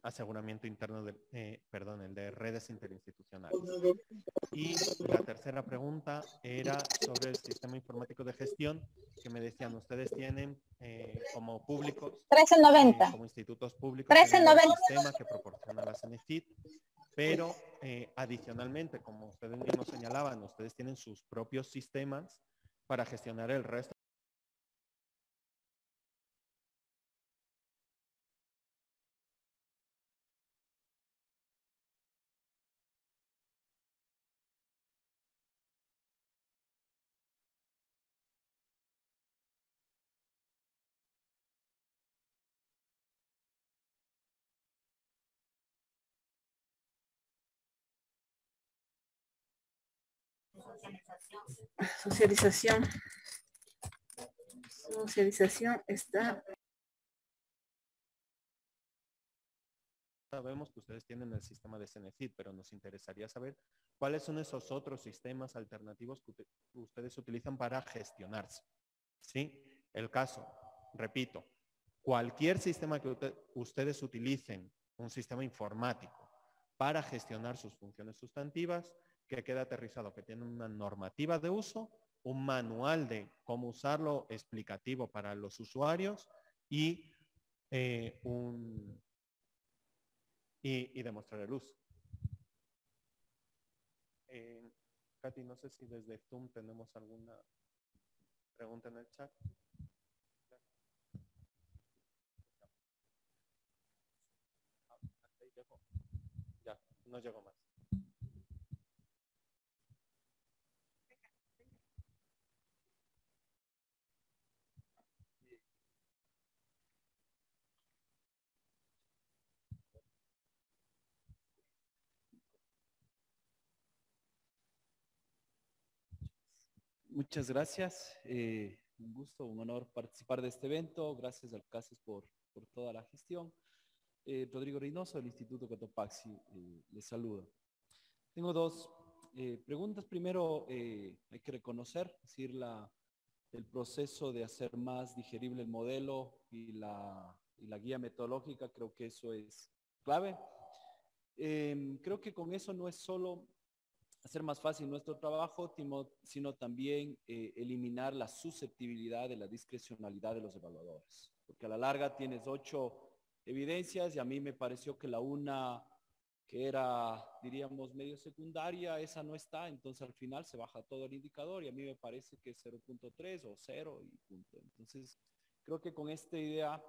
aseguramiento interno, el de redes interinstitucionales. Y la tercera pregunta era sobre el sistema informático de gestión, que me decían, ustedes tienen como públicos, 1390. como institutos públicos, tienen un sistema que proporciona la CENESID, pero adicionalmente, como ustedes mismos señalaban, ustedes tienen sus propios sistemas para gestionar el resto. Socialización está. Sabemos que ustedes tienen el sistema de CENESID, pero nos interesaría saber cuáles son esos otros sistemas alternativos que ustedes utilizan para gestionarse. ¿Sí? El caso, repito, cualquier sistema que ustedes utilicen, un sistema informático, para gestionar sus funciones sustantivas, que queda aterrizado, que tiene una normativa de uso, un manual de cómo usarlo explicativo para los usuarios y demostrar el uso. Katy, no sé si desde Zoom tenemos alguna pregunta en el chat. No llegó más. Muchas gracias. Un gusto, un honor participar de este evento. Gracias al CASES por toda la gestión. Rodrigo Reynoso, del Instituto Cotopaxi, les saluda. Tengo dos preguntas. Primero, hay que reconocer, es decir, el proceso de hacer más digerible el modelo y la guía metodológica. Creo que eso es clave. Creo que con eso no es solo hacer más fácil nuestro trabajo, sino también eliminar la susceptibilidad de la discrecionalidad de los evaluadores. Porque a la larga tienes 8 evidencias y a mí me pareció que la una que era, diríamos, medio secundaria, esa no está, entonces al final se baja todo el indicador y a mí me parece que es 0.3 o 0 y punto. Entonces, creo que con esta idea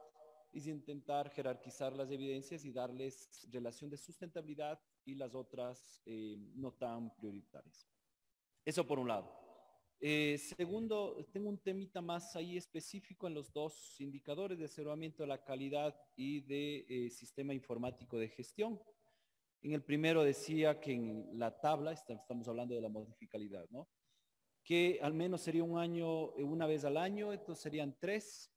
es intentar jerarquizar las evidencias y darles relación de sustentabilidad y las otras no tan prioritarias. Eso por un lado. Segundo, tengo un temita más ahí específico en los dos indicadores de aseguramiento de la calidad y de sistema informático de gestión. En el primero decía que en la tabla, estamos hablando de la modificalidad, ¿no? Que al menos sería un año, una vez al año, entonces serían 3,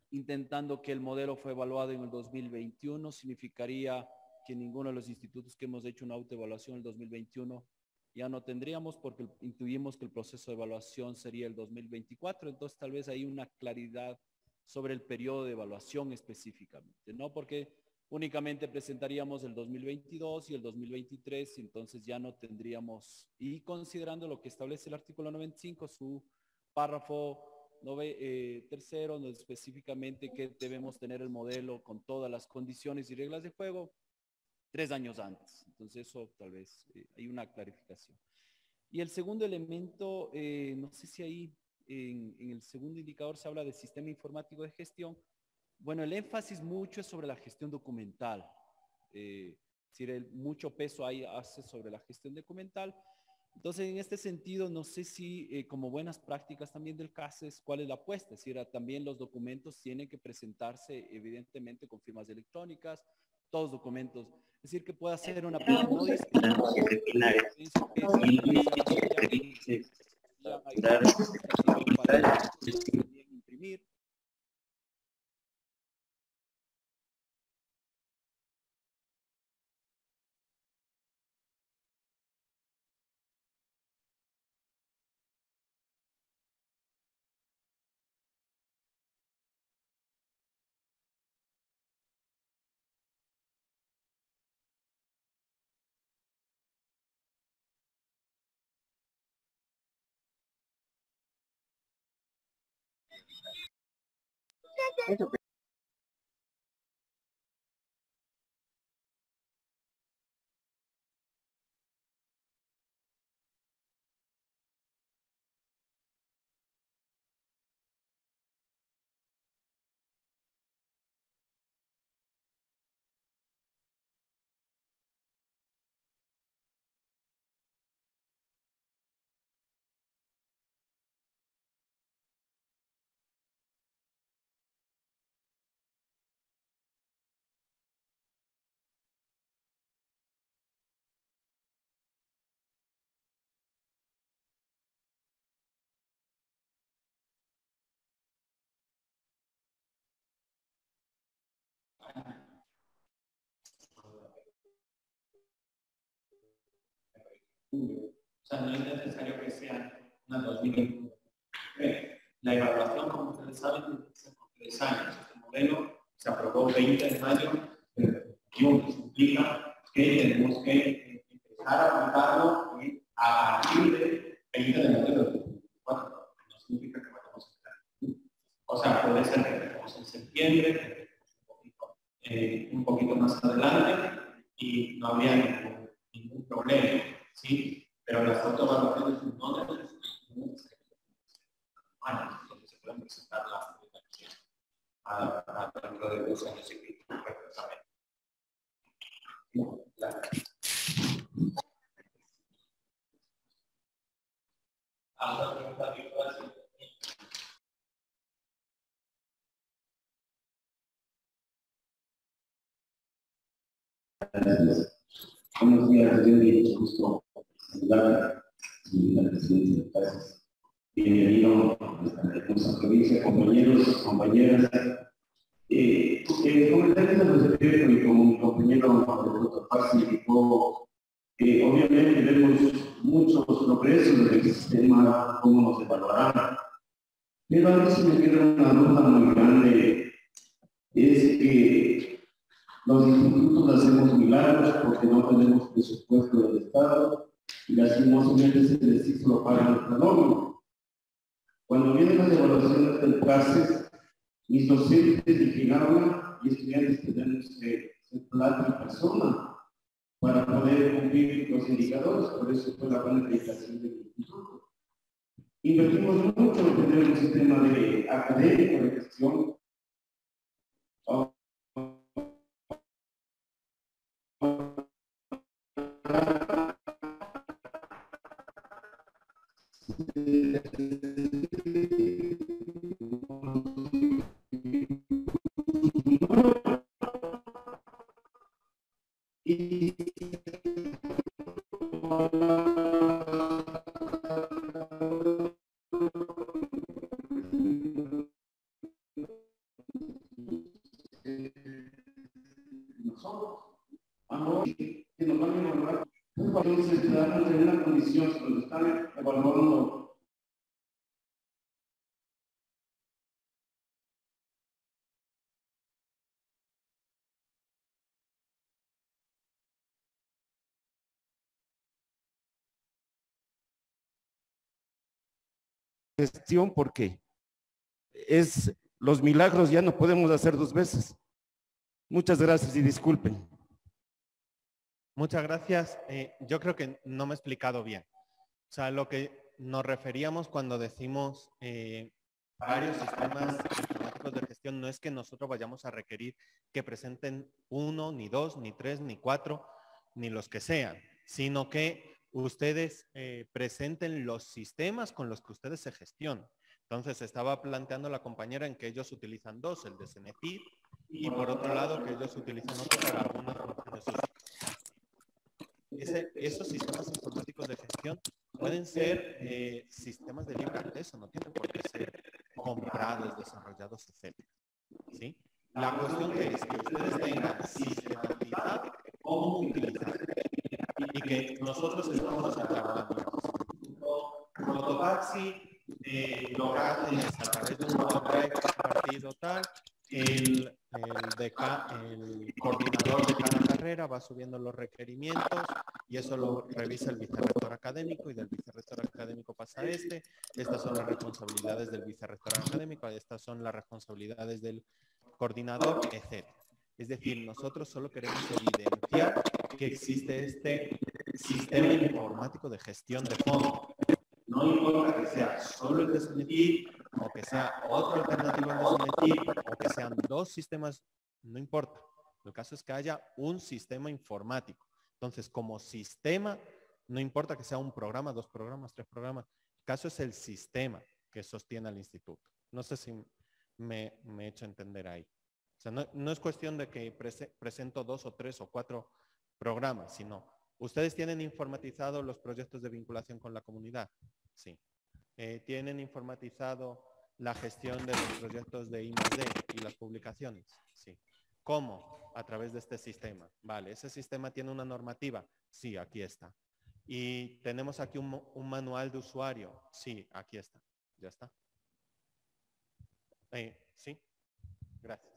intentando que el modelo fue evaluado en el 2021, significaría que ninguno de los institutos que hemos hecho una autoevaluación en el 2021 ya no tendríamos, porque intuimos que el proceso de evaluación sería el 2024, entonces tal vez hay una claridad sobre el periodo de evaluación específicamente, ¿no? Porque únicamente presentaríamos el 2022 y el 2023, y entonces ya no tendríamos, y considerando lo que establece el artículo 95, su párrafo tercero, donde específicamente que debemos tener el modelo con todas las condiciones y reglas de juego 3 años antes. Entonces eso tal vez hay una clarificación. Y el segundo elemento, no sé si ahí en el segundo indicador se habla de sistema informático de gestión. Bueno, el énfasis mucho es sobre la gestión documental. Es decir, mucho peso ahí hace sobre la gestión documental. Entonces, en este sentido, no sé si como buenas prácticas también del CASES, ¿cuál es la apuesta? Es decir, también los documentos tienen que presentarse evidentemente con firmas electrónicas, todos documentos. Es decir, que pueda ser una no imprimir. O sea, no es necesario que sea una 2021. La evaluación, como ustedes saben, es por 3 años. Este modelo se aprobó 20 de mayo del 2021. Eso implica que tenemos que empezar a aplicarlo a partir del 20 de mayo del 2024. No significa que vayamos a estar. O sea, puede ser que empecemos en septiembre, un poquito más adelante, y no habría ningún problema. ¿Sí? Pero las autoevaluaciones no necesitan, donde se pueden presentar las dentro de 2 años y pico, perfectamente. Vamos a preguntar virtual. Buenos días, Wendy. Gusto saludar a la presidencia de Casas. Bienvenido a nuestra provincia, compañeros, compañeras. Comentarios al respecto y como mi compañero de Cotopaxi indicó, obviamente vemos muchos progresos del sistema, cómo nos evaluarán, pero a veces me queda una duda muy grande, es que los institutos hacemos milagros porque no tenemos presupuesto del Estado y lastimosamente ese ejercicio lo paga nuestra nómina. Cuando vienen las evaluaciones del CACES, mis docentes dijeron y estudiantes tenemos que ser plata y persona para poder cumplir los indicadores, por eso fue la buena dedicación del instituto. Invertimos mucho en tener un sistema de académico de gestión. Entonces, quedamos en una condición, cuando están evaluando gestión, porque es los milagros ya no podemos hacer dos veces. Muchas gracias y disculpen. Muchas gracias. Yo creo que no me he explicado bien. O sea, lo que nos referíamos cuando decimos varios sistemas informáticos de gestión no es que nosotros vayamos a requerir que presenten 1, ni 2, ni 3, ni 4, ni los que sean, sino que ustedes presenten los sistemas con los que ustedes se gestionan. Entonces, estaba planteando la compañera en que ellos utilizan 2, el de Cenefit, y por otro lado que ellos utilizan otro para algunas funciones. Esos sistemas informáticos de gestión pueden ser sistemas de libre acceso, no tienen por qué ser comprados, desarrollados, etc. ¿Sí? La cuestión que es que ustedes tengan sistematizado cómo utilizar y que nosotros estamos trabajando. Cotopaxi lo que hace es a través de un OneDrive compartido tal, el coordinador de cada carrera va subiendo los requerimientos y eso lo revisa el vicerrector académico y del vicerrector académico pasa a este. Estas son las responsabilidades del vicerrector académico, estas son las responsabilidades del coordinador, etc. Es decir, nosotros solo queremos evidenciar que existe este sistema informático de gestión de fondos. No importa que sea solo el de Cenefit, o que sea otra alternativa al de Cenefit, o que sean 2 sistemas, no importa. El caso es que haya un sistema informático. Entonces, como sistema, no importa que sea un programa, 2 programas, 3 programas. El caso es el sistema que sostiene al instituto. No sé si me he hecho entender ahí. O sea, no es cuestión de que presento 2 o 3 o 4 programas, sino ustedes tienen informatizado los proyectos de vinculación con la comunidad. Sí. ¿Tienen informatizado la gestión de los proyectos de I+D y las publicaciones? Sí. ¿Cómo? A través de este sistema. Vale, ¿ese sistema tiene una normativa? Sí, aquí está. ¿Y tenemos aquí un manual de usuario? Sí, aquí está. Ya está. Sí. Gracias.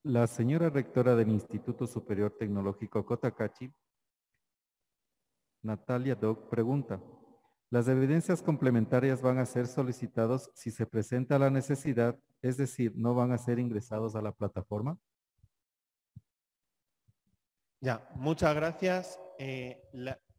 La señora rectora del Instituto Superior Tecnológico Cotacachi, Natalia Doc, pregunta: ¿las evidencias complementarias van a ser solicitados si se presenta la necesidad, es decir, no van a ser ingresados a la plataforma? Ya, muchas gracias.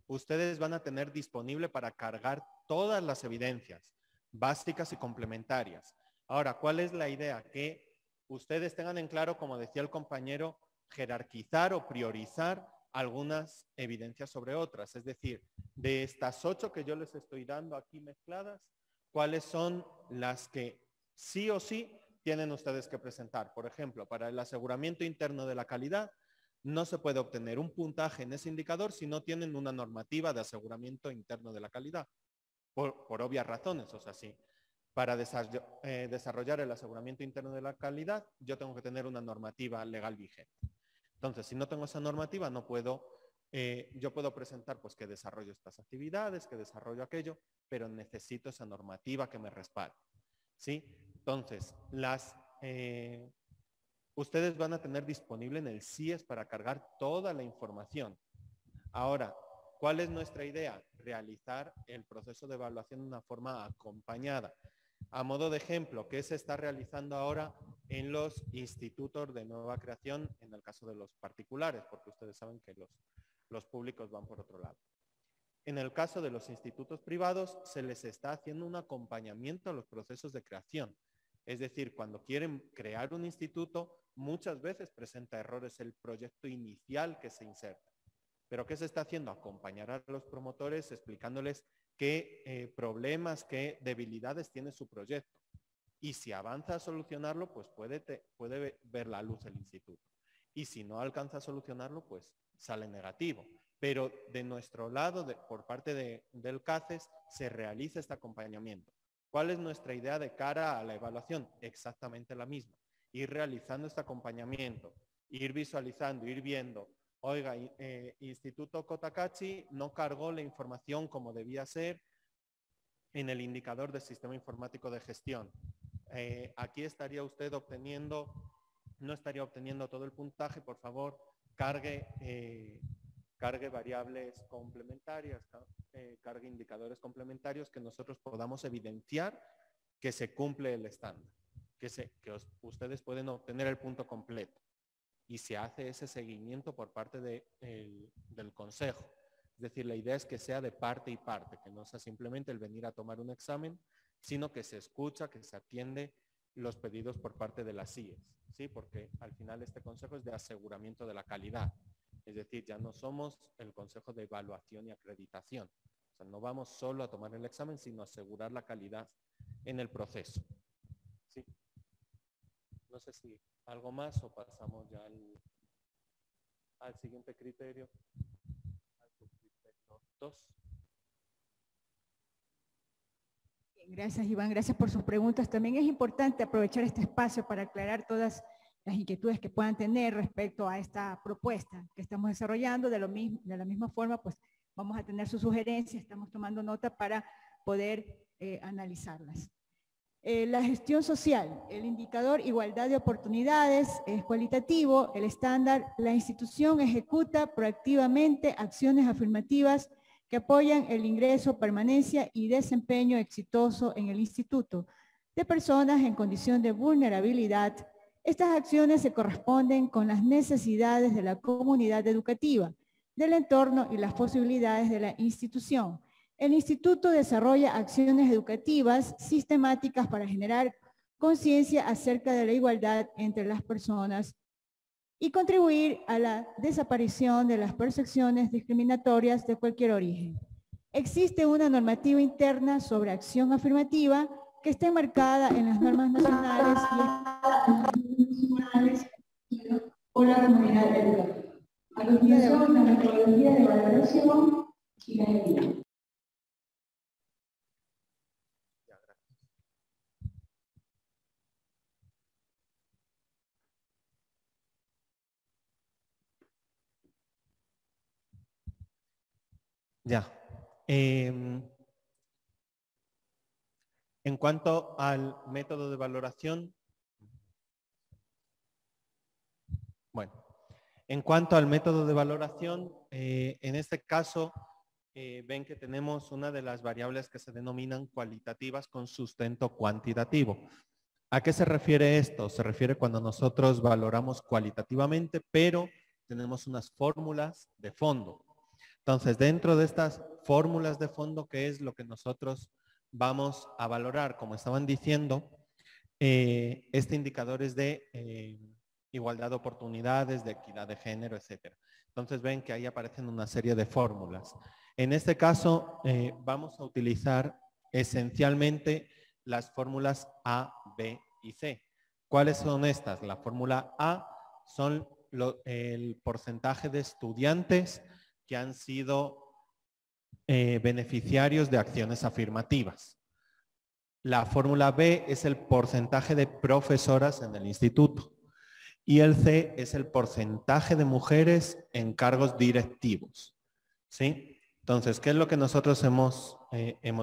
Ustedes van a tener disponible para cargar todas las evidencias básicas y complementarias. Ahora, ¿cuál es la idea? Que ustedes tengan en claro, como decía el compañero, jerarquizar o priorizar algunas evidencias sobre otras. Es decir, de estas 8 que yo les estoy dando aquí mezcladas, ¿cuáles son las que sí o sí tienen ustedes que presentar? Por ejemplo, para el aseguramiento interno de la calidad, no se puede obtener un puntaje en ese indicador si no tienen una normativa de aseguramiento interno de la calidad, por obvias razones. O sea, sí, para desarrollar el aseguramiento interno de la calidad, yo tengo que tener una normativa legal vigente. Entonces, si no tengo esa normativa, no puedo, yo puedo presentar pues que desarrollo estas actividades, que desarrollo aquello, pero necesito esa normativa que me respalde, ¿sí? Entonces, ustedes van a tener disponible en el CIES para cargar toda la información. Ahora, ¿cuál es nuestra idea? Realizar el proceso de evaluación de una forma acompañada. A modo de ejemplo, ¿qué se está realizando ahora en los institutos de nueva creación en el caso de los particulares? Porque ustedes saben que los públicos van por otro lado. En el caso de los institutos privados, se les está haciendo un acompañamiento a los procesos de creación. Es decir, cuando quieren crear un instituto, muchas veces presenta errores el proyecto inicial que se inserta. ¿Pero qué se está haciendo? Acompañar a los promotores explicándoles qué problemas, qué debilidades tiene su proyecto. Y si avanza a solucionarlo, pues puede ver la luz el instituto. Y si no alcanza a solucionarlo, pues sale negativo. Pero de nuestro lado, por parte del CACES, se realiza este acompañamiento. ¿Cuál es nuestra idea de cara a la evaluación? Exactamente la misma. Ir realizando este acompañamiento, ir visualizando, ir viendo. Oiga, Instituto Cotacachi no cargó la información como debía ser en el indicador del sistema informático de gestión. Aquí estaría usted obteniendo, no estaría obteniendo todo el puntaje, por favor, cargue variables complementarias, cargue indicadores complementarios que nosotros podamos evidenciar que se cumple el estándar, que ustedes pueden obtener el punto completo. Y se hace ese seguimiento por parte del consejo. Es decir, la idea es que sea de parte y parte, que no sea simplemente el venir a tomar un examen, sino que se escucha, que se atiende los pedidos por parte de las CIES, ¿sí? Porque al final este consejo es de aseguramiento de la calidad. Es decir, ya no somos el consejo de evaluación y acreditación. O sea, no vamos solo a tomar el examen, sino a asegurar la calidad en el proceso. ¿Sí? No sé si algo más o pasamos ya al siguiente criterio. Al criterio 2. Gracias, Iván. Gracias por sus preguntas. También es importante aprovechar este espacio para aclarar todas las inquietudes que puedan tener respecto a esta propuesta que estamos desarrollando. De la misma forma, pues vamos a tener sus sugerencias, estamos tomando nota para poder analizarlas. La gestión social, el indicador igualdad de oportunidades es cualitativo, el estándar, la institución ejecuta proactivamente acciones afirmativas que apoyan el ingreso, permanencia y desempeño exitoso en el instituto de personas en condición de vulnerabilidad. Estas acciones se corresponden con las necesidades de la comunidad educativa, del entorno y las posibilidades de la institución. El instituto desarrolla acciones educativas sistemáticas para generar conciencia acerca de la igualdad entre las personas y contribuir a la desaparición de las percepciones discriminatorias de cualquier origen. Existe una normativa interna sobre acción afirmativa que está enmarcada en las normas nacionales y por la comunidad educativa. A continuación, la metodología de valoración y la guía. Ya. En cuanto al método de valoración, en este caso, ven que tenemos una de las variables que se denominan cualitativas con sustento cuantitativo. ¿A qué se refiere esto? Se refiere cuando nosotros valoramos cualitativamente, pero tenemos unas fórmulas de fondo. Entonces, dentro de estas fórmulas de fondo, ¿qué es lo que nosotros vamos a valorar? Como estaban diciendo, este indicador es de igualdad de oportunidades, de equidad de género, etc. Entonces ven que ahí aparecen una serie de fórmulas. En este caso vamos a utilizar esencialmente las fórmulas A, B y C. ¿Cuáles son estas? La fórmula A son el porcentaje de estudiantes que han sido beneficiarios de acciones afirmativas. La fórmula B es el porcentaje de profesoras en el instituto. Y el C es el porcentaje de mujeres en cargos directivos. ¿Sí? Entonces, ¿qué es lo que nosotros hemos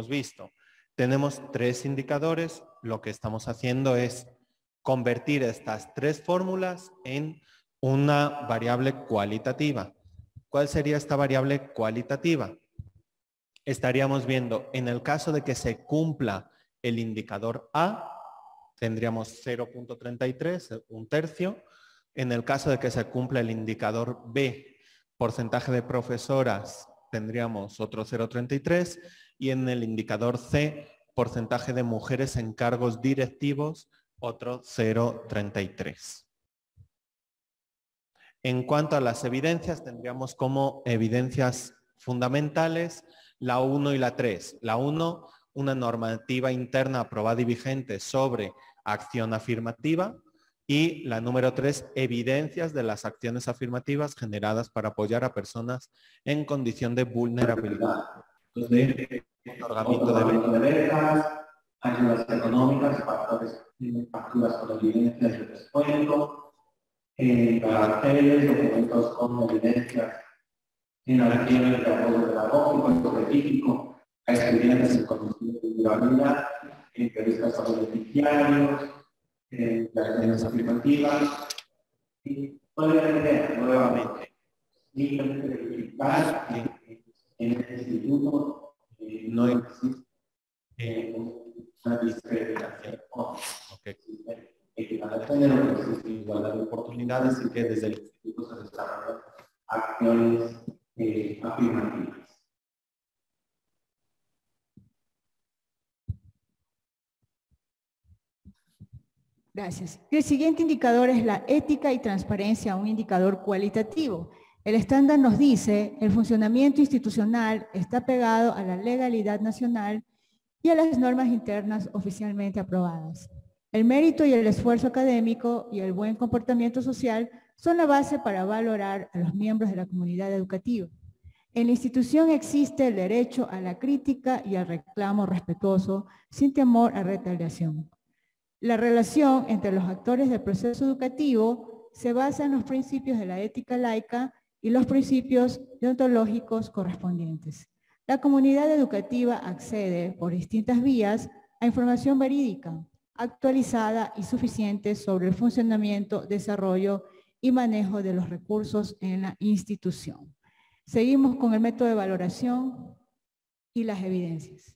visto? Tenemos 3 indicadores. Lo que estamos haciendo es convertir estas 3 fórmulas en una variable cualitativa. ¿Cuál sería esta variable cualitativa? Estaríamos viendo, en el caso de que se cumpla el indicador A, tendríamos 0.33, un tercio. En el caso de que se cumpla el indicador B, porcentaje de profesoras, tendríamos otro 0.33. Y en el indicador C, porcentaje de mujeres en cargos directivos, otro 0.33. En cuanto a las evidencias, tendríamos como evidencias fundamentales la 1 y la 3. La 1, una normativa interna aprobada y vigente sobre acción afirmativa, y la número 3, evidencias de las acciones afirmativas generadas para apoyar a personas en condición de vulnerabilidad. De otorgamiento de becas, ayudas económicas, facturas con evidencias de descuento, carteles, documentos con evidencias en acciones de apoyo pedagógico específico, a estudiantes en condición de vulnerabilidad, entrevistas a beneficiarios, acciones afirmativas. Y toda la idea, nuevamente, simplemente verificar que en este instituto no existe una discriminación o que existe equidad de género, que existe igualdad de oportunidades y que desde el instituto se desarrollan acciones afirmativas. Gracias. El siguiente indicador es la ética y transparencia, un indicador cualitativo. El estándar nos dice el funcionamiento institucional está pegado a la legalidad nacional y a las normas internas oficialmente aprobadas. El mérito y el esfuerzo académico y el buen comportamiento social son la base para valorar a los miembros de la comunidad educativa. En la institución existe el derecho a la crítica y al reclamo respetuoso sin temor a retaliación. La relación entre los actores del proceso educativo se basa en los principios de la ética laica y los principios deontológicos correspondientes. La comunidad educativa accede por distintas vías a información verídica, actualizada y suficiente sobre el funcionamiento, desarrollo y manejo de los recursos en la institución. Seguimos con el método de valoración y las evidencias.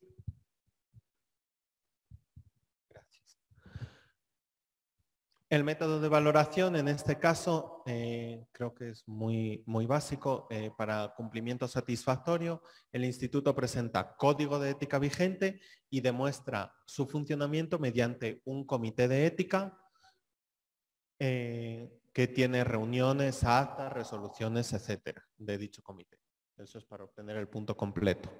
El método de valoración, en este caso, creo que es muy básico. Para cumplimiento satisfactorio, el instituto presenta código de ética vigente y demuestra su funcionamiento mediante un comité de ética que tiene reuniones, actas, resoluciones, etcétera, de dicho comité. Eso es para obtener el punto completo.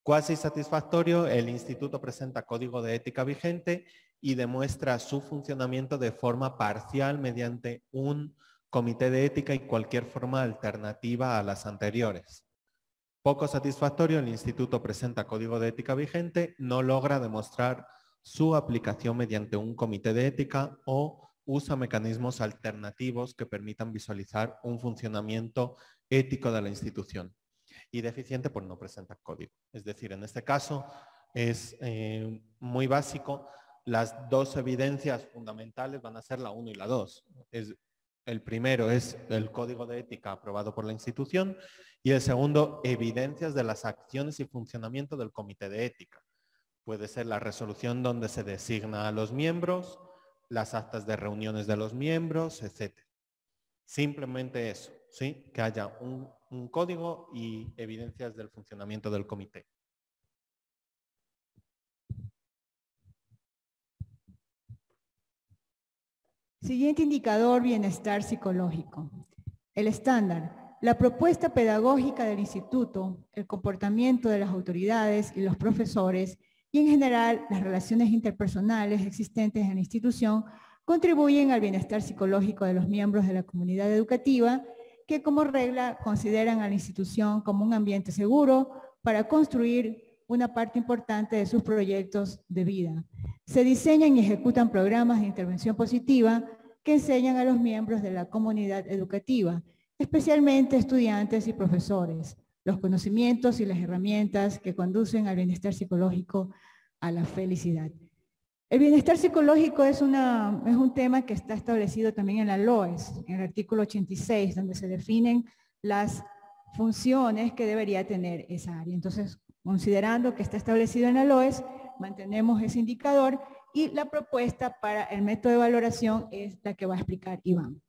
Cuasi satisfactorio, el instituto presenta código de ética vigente y demuestra su funcionamiento de forma parcial mediante un comité de ética y cualquier forma alternativa a las anteriores. Poco satisfactorio, el instituto presenta código de ética vigente, no logra demostrar su aplicación mediante un comité de ética o usa mecanismos alternativos que permitan visualizar un funcionamiento ético de la institución. Y deficiente, pues no presenta código. Es decir, en este caso es muy básico. Las dos evidencias fundamentales van a ser la 1 y la 2. El primero es el código de ética aprobado por la institución y el segundo, evidencias de las acciones y funcionamiento del comité de ética. Puede ser la resolución donde se designa a los miembros, las actas de reuniones de los miembros, etc. Simplemente eso, ¿sí? Que haya un código y evidencias del funcionamiento del comité. Siguiente indicador, bienestar psicológico. El estándar. la propuesta pedagógica del instituto, el comportamiento de las autoridades y los profesores y en general las relaciones interpersonales existentes en la institución contribuyen al bienestar psicológico de los miembros de la comunidad educativa que como regla consideran a la institución como un ambiente seguro para construir una parte importante de sus proyectos de vida. Se diseñan y ejecutan programas de intervención positiva que enseñan a los miembros de la comunidad educativa, especialmente estudiantes y profesores, los conocimientos y las herramientas que conducen al bienestar psicológico, a la felicidad. El bienestar psicológico es un tema que está establecido también en la LOES, en el artículo 86, donde se definen las funciones que debería tener esa área. Entonces, considerando que está establecido en la LOES, mantenemos ese indicador y la propuesta para el método de valoración es la que va a explicar Iván.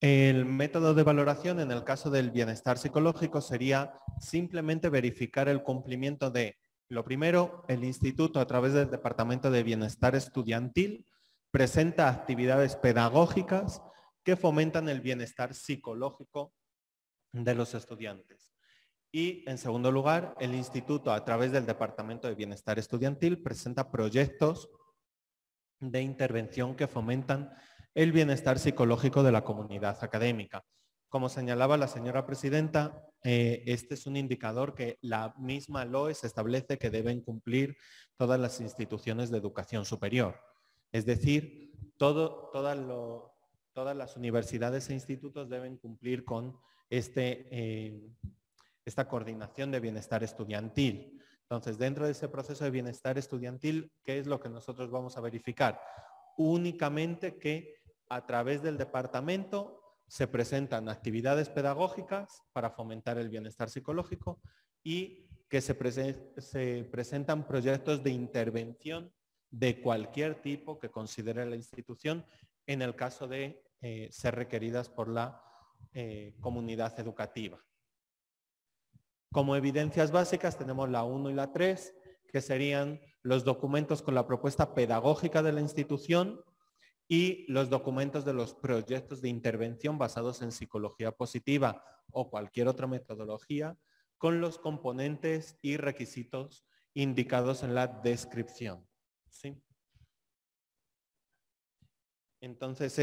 El método de valoración en el caso del bienestar psicológico sería simplemente verificar el cumplimiento de, lo primero, el instituto a través del Departamento de Bienestar Estudiantil presenta actividades pedagógicas que fomentan el bienestar psicológico de los estudiantes. Y en segundo lugar, el instituto a través del Departamento de Bienestar Estudiantil presenta proyectos de intervención que fomentan el bienestar psicológico de la comunidad académica. Como señalaba la señora presidenta, este es un indicador que la misma LOES establece que deben cumplir todas las instituciones de educación superior. Es decir, todas las universidades e institutos deben cumplir con esta coordinación de bienestar estudiantil. Entonces, dentro de ese proceso de bienestar estudiantil, ¿qué es lo que nosotros vamos a verificar? Únicamente que a través del departamento se presentan actividades pedagógicas para fomentar el bienestar psicológico y que se presentan proyectos de intervención de cualquier tipo que considere la institución en el caso de ser requeridas por la comunidad educativa. Como evidencias básicas tenemos la 1 y la 3, que serían los documentos con la propuesta pedagógica de la institución y los documentos de los proyectos de intervención basados en psicología positiva o cualquier otra metodología con los componentes y requisitos indicados en la descripción. ¿Sí? Entonces,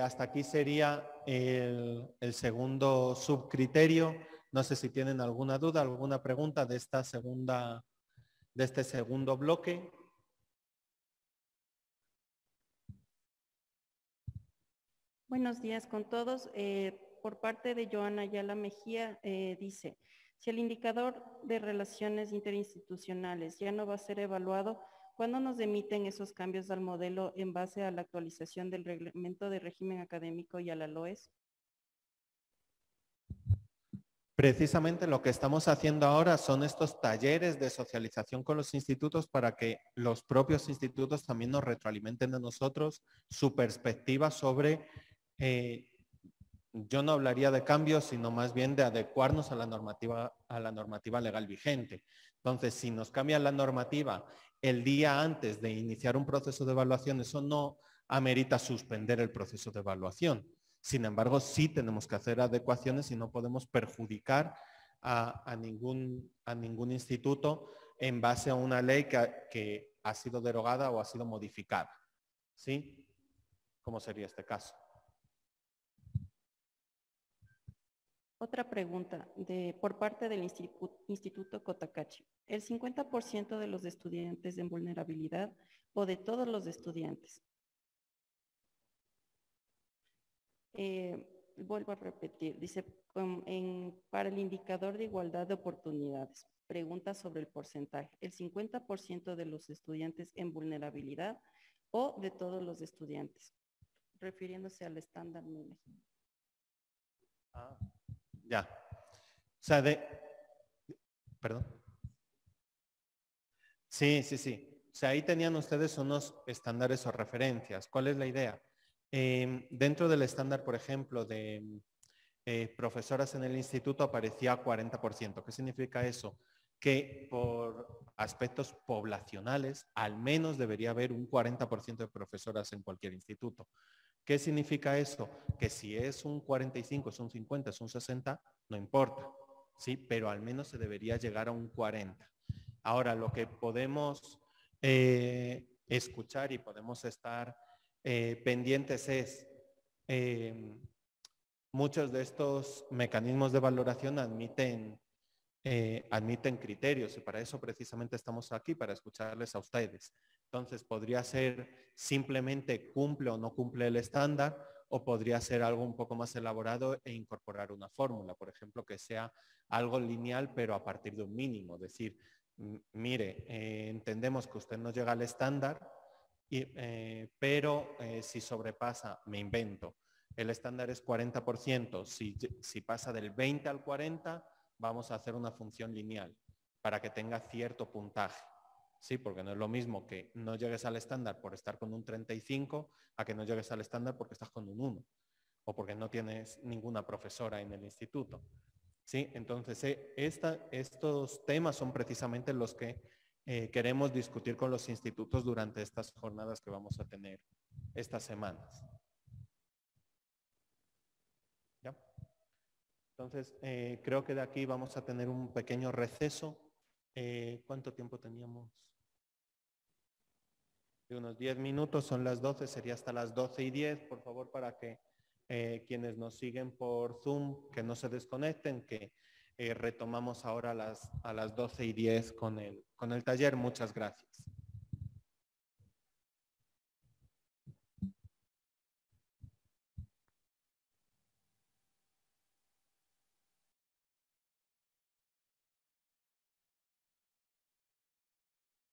hasta aquí sería el segundo subcriterio. No sé si tienen alguna duda, alguna pregunta de este segundo bloque. Buenos días con todos. Por parte de Joana Ayala Mejía, dice, si el indicador de relaciones interinstitucionales ya no va a ser evaluado, ¿cuándo nos emiten esos cambios al modelo en base a la actualización del reglamento de régimen académico y a la LOES? Precisamente lo que estamos haciendo ahora son estos talleres de socialización con los institutos para que los propios institutos también nos retroalimenten a nosotros su perspectiva sobre, yo no hablaría de cambios, sino más bien de adecuarnos a la normativa legal vigente. Entonces, si nos cambia la normativa el día antes de iniciar un proceso de evaluación, eso no amerita suspender el proceso de evaluación. Sin embargo, sí tenemos que hacer adecuaciones y no podemos perjudicar a ningún instituto en base a una ley que ha sido derogada o ha sido modificada. ¿Sí? ¿Cómo sería este caso? Otra pregunta por parte del Instituto Cotacachi. ¿El 50% de los estudiantes en vulnerabilidad o de todos los estudiantes? Vuelvo a repetir, dice, para el indicador de igualdad de oportunidades, pregunta sobre el porcentaje, ¿el 50% de los estudiantes en vulnerabilidad o de todos los estudiantes? Refiriéndose al estándar, me imagino. Ya. O sea, perdón. Sí. O sea, ahí tenían ustedes unos estándares o referencias. ¿Cuál es la idea? Dentro del estándar, por ejemplo, de profesoras en el instituto aparecía 40%. ¿Qué significa eso? Que por aspectos poblacionales, al menos debería haber un 40% de profesoras en cualquier instituto. ¿Qué significa eso? Que si es un 45, es un 50, es un 60, no importa, ¿sí? Pero al menos se debería llegar a un 40. Ahora, lo que podemos escuchar y podemos estar pendientes es, muchos de estos mecanismos de valoración admiten criterios y para eso precisamente estamos aquí, para escucharles a ustedes. Entonces, podría ser simplemente cumple o no cumple el estándar, o podría ser algo un poco más elaborado e incorporar una fórmula, por ejemplo, que sea algo lineal pero a partir de un mínimo. Decir, mire, entendemos que usted no llega al estándar, pero si sobrepasa, me invento, el estándar es 40%, si pasa del 20 al 40, vamos a hacer una función lineal para que tenga cierto puntaje. Sí, porque no es lo mismo que no llegues al estándar por estar con un 35 a que no llegues al estándar porque estás con un 1 o porque no tienes ninguna profesora en el instituto. Sí, entonces estos temas son precisamente los que queremos discutir con los institutos durante estas jornadas que vamos a tener estas semanas. ¿Ya? Entonces, creo que de aquí vamos a tener un pequeño receso. ¿Cuánto tiempo teníamos? De unos 10 minutos, son las 12, sería hasta las 12:10, por favor, para que quienes nos siguen por Zoom, que no se desconecten, que retomamos ahora a las 12:10 con el taller. Muchas gracias.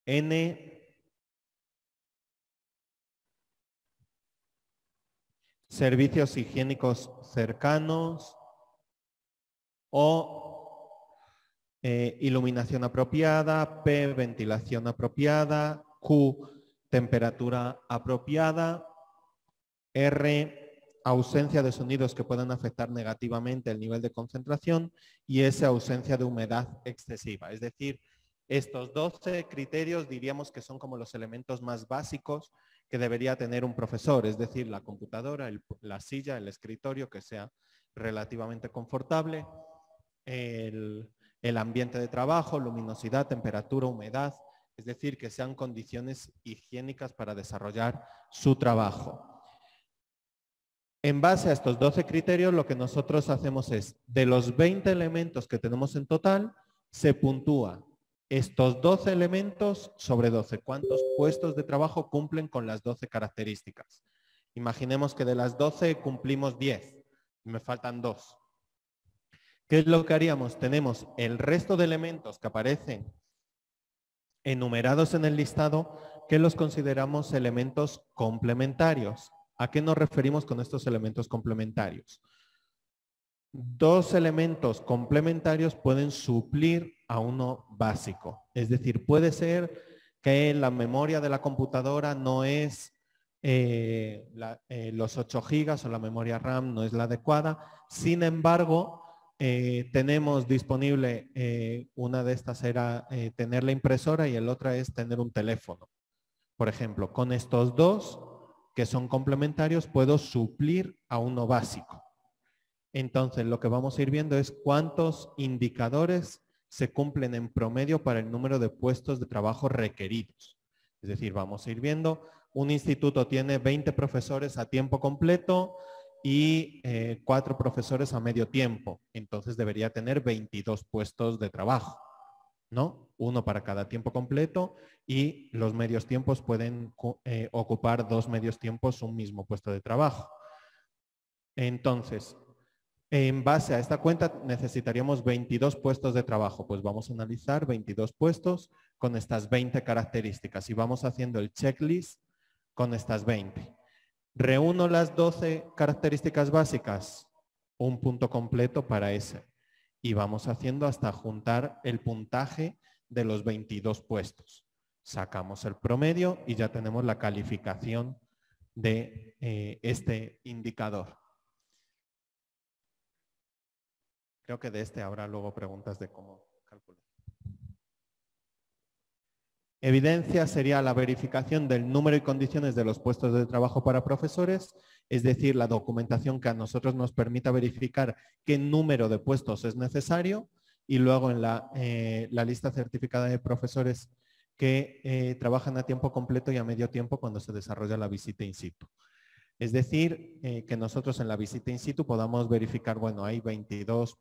N. Servicios higiénicos cercanos. O iluminación apropiada. P. Ventilación apropiada. Q. Temperatura apropiada. R. Ausencia de sonidos que puedan afectar negativamente el nivel de concentración. Y S. Ausencia de humedad excesiva. Es decir, estos 12 criterios diríamos que son como los elementos más básicos que debería tener un profesor, es decir, la computadora, la silla, el escritorio, que sea relativamente confortable, el ambiente de trabajo, luminosidad, temperatura, humedad, es decir, que sean condiciones higiénicas para desarrollar su trabajo. En base a estos 12 criterios, lo que nosotros hacemos es, de los 20 elementos que tenemos en total, se puntúa estos 12 elementos sobre 12. ¿Cuántos puestos de trabajo cumplen con las 12 características? Imaginemos que de las 12 cumplimos 10 y me faltan 2. ¿Qué es lo que haríamos? Tenemos el resto de elementos que aparecen enumerados en el listado, que los consideramos elementos complementarios. ¿A qué nos referimos con estos elementos complementarios? 2 elementos complementarios pueden suplir a uno básico. Es decir, puede ser que la memoria de la computadora no es los 8 gigas o la memoria RAM no es la adecuada. Sin embargo, tenemos disponible, una de estas era tener la impresora y el otra es tener un teléfono. Por ejemplo, con estos 2 que son complementarios puedo suplir a uno básico. Entonces, lo que vamos a ir viendo es cuántos indicadores se cumplen en promedio para el número de puestos de trabajo requeridos. Es decir, vamos a ir viendo, un instituto tiene 20 profesores a tiempo completo y 4 profesores a medio tiempo. Entonces, debería tener 22 puestos de trabajo, ¿no? Uno para cada tiempo completo y los medios tiempos pueden ocupar 2 medios tiempos un mismo puesto de trabajo. Entonces, en base a esta cuenta necesitaríamos 22 puestos de trabajo. Pues vamos a analizar 22 puestos con estas 20 características y vamos haciendo el checklist con estas 20. Reúno las 12 características básicas, un punto completo para ese. Y vamos haciendo hasta juntar el puntaje de los 22 puestos. Sacamos el promedio y ya tenemos la calificación de este indicador. Creo que de este habrá luego preguntas de cómo calcular. Evidencia sería la verificación del número y condiciones de los puestos de trabajo para profesores, es decir, la documentación que a nosotros nos permita verificar qué número de puestos es necesario, y luego en la lista certificada de profesores que trabajan a tiempo completo y a medio tiempo cuando se desarrolla la visita in situ. Es decir, que nosotros en la visita in situ podamos verificar, bueno, hay 22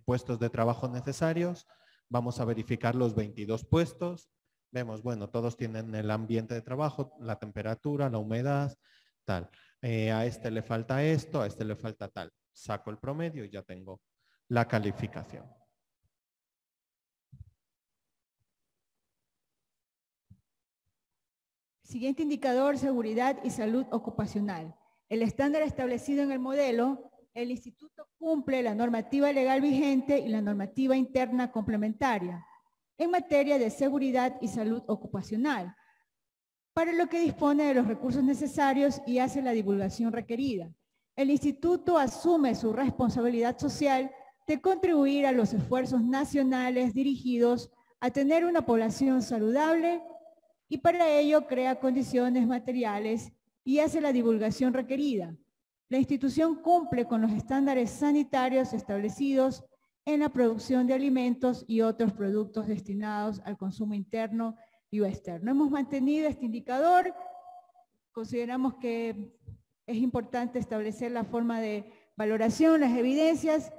puestos de trabajo necesarios, vamos a verificar los 22 puestos, vemos, bueno, todos tienen el ambiente de trabajo, la temperatura, la humedad, tal. A este le falta esto, a este le falta tal. Saco el promedio y ya tengo la calificación. Siguiente indicador, seguridad y salud ocupacional. El estándar establecido en el modelo, el instituto cumple la normativa legal vigente y la normativa interna complementaria en materia de seguridad y salud ocupacional, para lo que dispone de los recursos necesarios y hace la divulgación requerida. El instituto asume su responsabilidad social de contribuir a los esfuerzos nacionales dirigidos a tener una población saludable y para ello crea condiciones materiales y hace la divulgación requerida. La institución cumple con los estándares sanitarios establecidos en la producción de alimentos y otros productos destinados al consumo interno y o externo. Hemos mantenido este indicador, consideramos que es importante establecer la forma de valoración, las evidencias,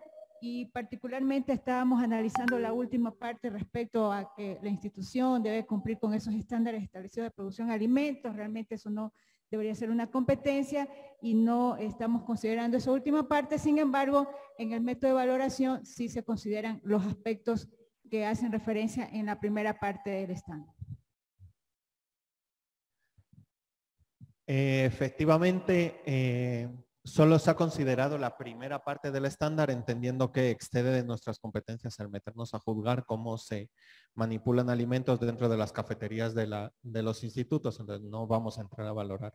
y particularmente estábamos analizando la última parte respecto a que la institución debe cumplir con esos estándares establecidos de producción de alimentos. Realmente eso no debería ser una competencia y no estamos considerando esa última parte. Sin embargo, en el método de valoración sí se consideran los aspectos que hacen referencia en la primera parte del estándar. Efectivamente, solo se ha considerado la primera parte del estándar, entendiendo que excede de nuestras competencias al meternos a juzgar cómo se manipulan alimentos dentro de las cafeterías de los institutos. Entonces no vamos a entrar a valorar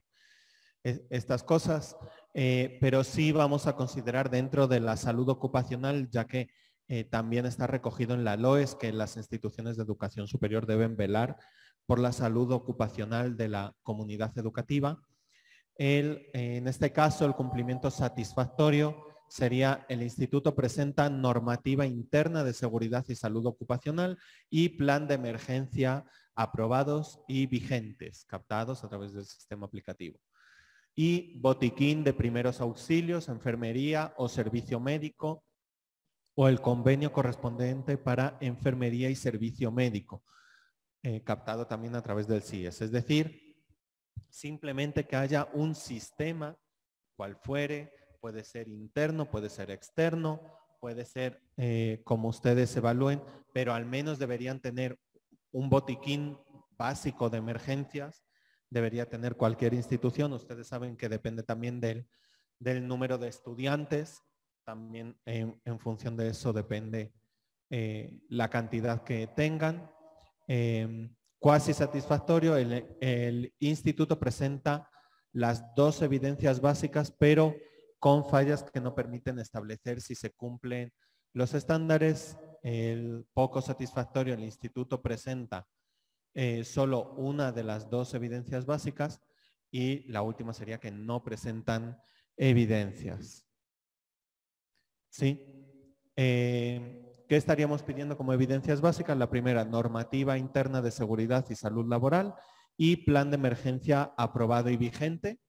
estas cosas, pero sí vamos a considerar dentro de la salud ocupacional, ya que también está recogido en la LOES que las instituciones de educación superior deben velar por la salud ocupacional de la comunidad educativa. En este caso, el cumplimiento satisfactorio sería: el instituto presenta normativa interna de seguridad y salud ocupacional y plan de emergencia aprobados y vigentes, captados a través del sistema aplicativo. Y botiquín de primeros auxilios, enfermería o servicio médico, o el convenio correspondiente para enfermería y servicio médico, captado también a través del CIES. Es decir, simplemente que haya un sistema, cual fuere, puede ser interno, puede ser externo, puede ser como ustedes evalúen, pero al menos deberían tener un botiquín básico de emergencias, debería tener cualquier institución. Ustedes saben que depende también del número de estudiantes, también en función de eso depende la cantidad que tengan. Cuasi satisfactorio, el instituto presenta las dos evidencias básicas, pero con fallas que no permiten establecer si se cumplen los estándares. El poco satisfactorio, el instituto presenta solo una de las dos evidencias básicas, y la última sería que no presentan evidencias. ¿Sí? ¿Qué estaríamos pidiendo como evidencias básicas? La primera, normativa interna de seguridad y salud laboral y plan de emergencia aprobado y vigente.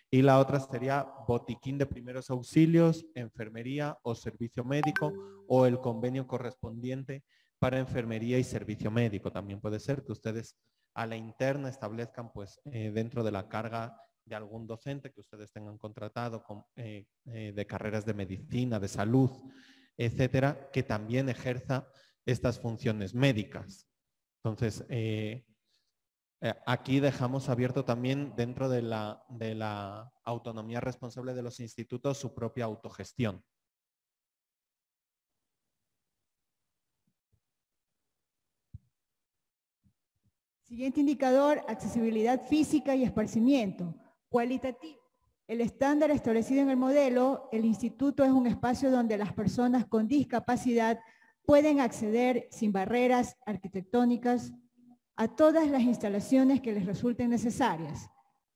Y la otra sería botiquín de primeros auxilios, enfermería o servicio médico, o el convenio correspondiente para enfermería y servicio médico. También puede ser que ustedes a la interna establezcan, pues, dentro de la carga de algún docente que ustedes tengan contratado de carreras de medicina, de salud, etcétera, que también ejerza estas funciones médicas. Entonces, aquí dejamos abierto también, dentro de la autonomía responsable de los institutos, su propia autogestión. Siguiente indicador, accesibilidad física y esparcimiento. Cualitativo. El estándar establecido en el modelo, el instituto es un espacio donde las personas con discapacidad pueden acceder sin barreras arquitectónicas, a todas las instalaciones que les resulten necesarias.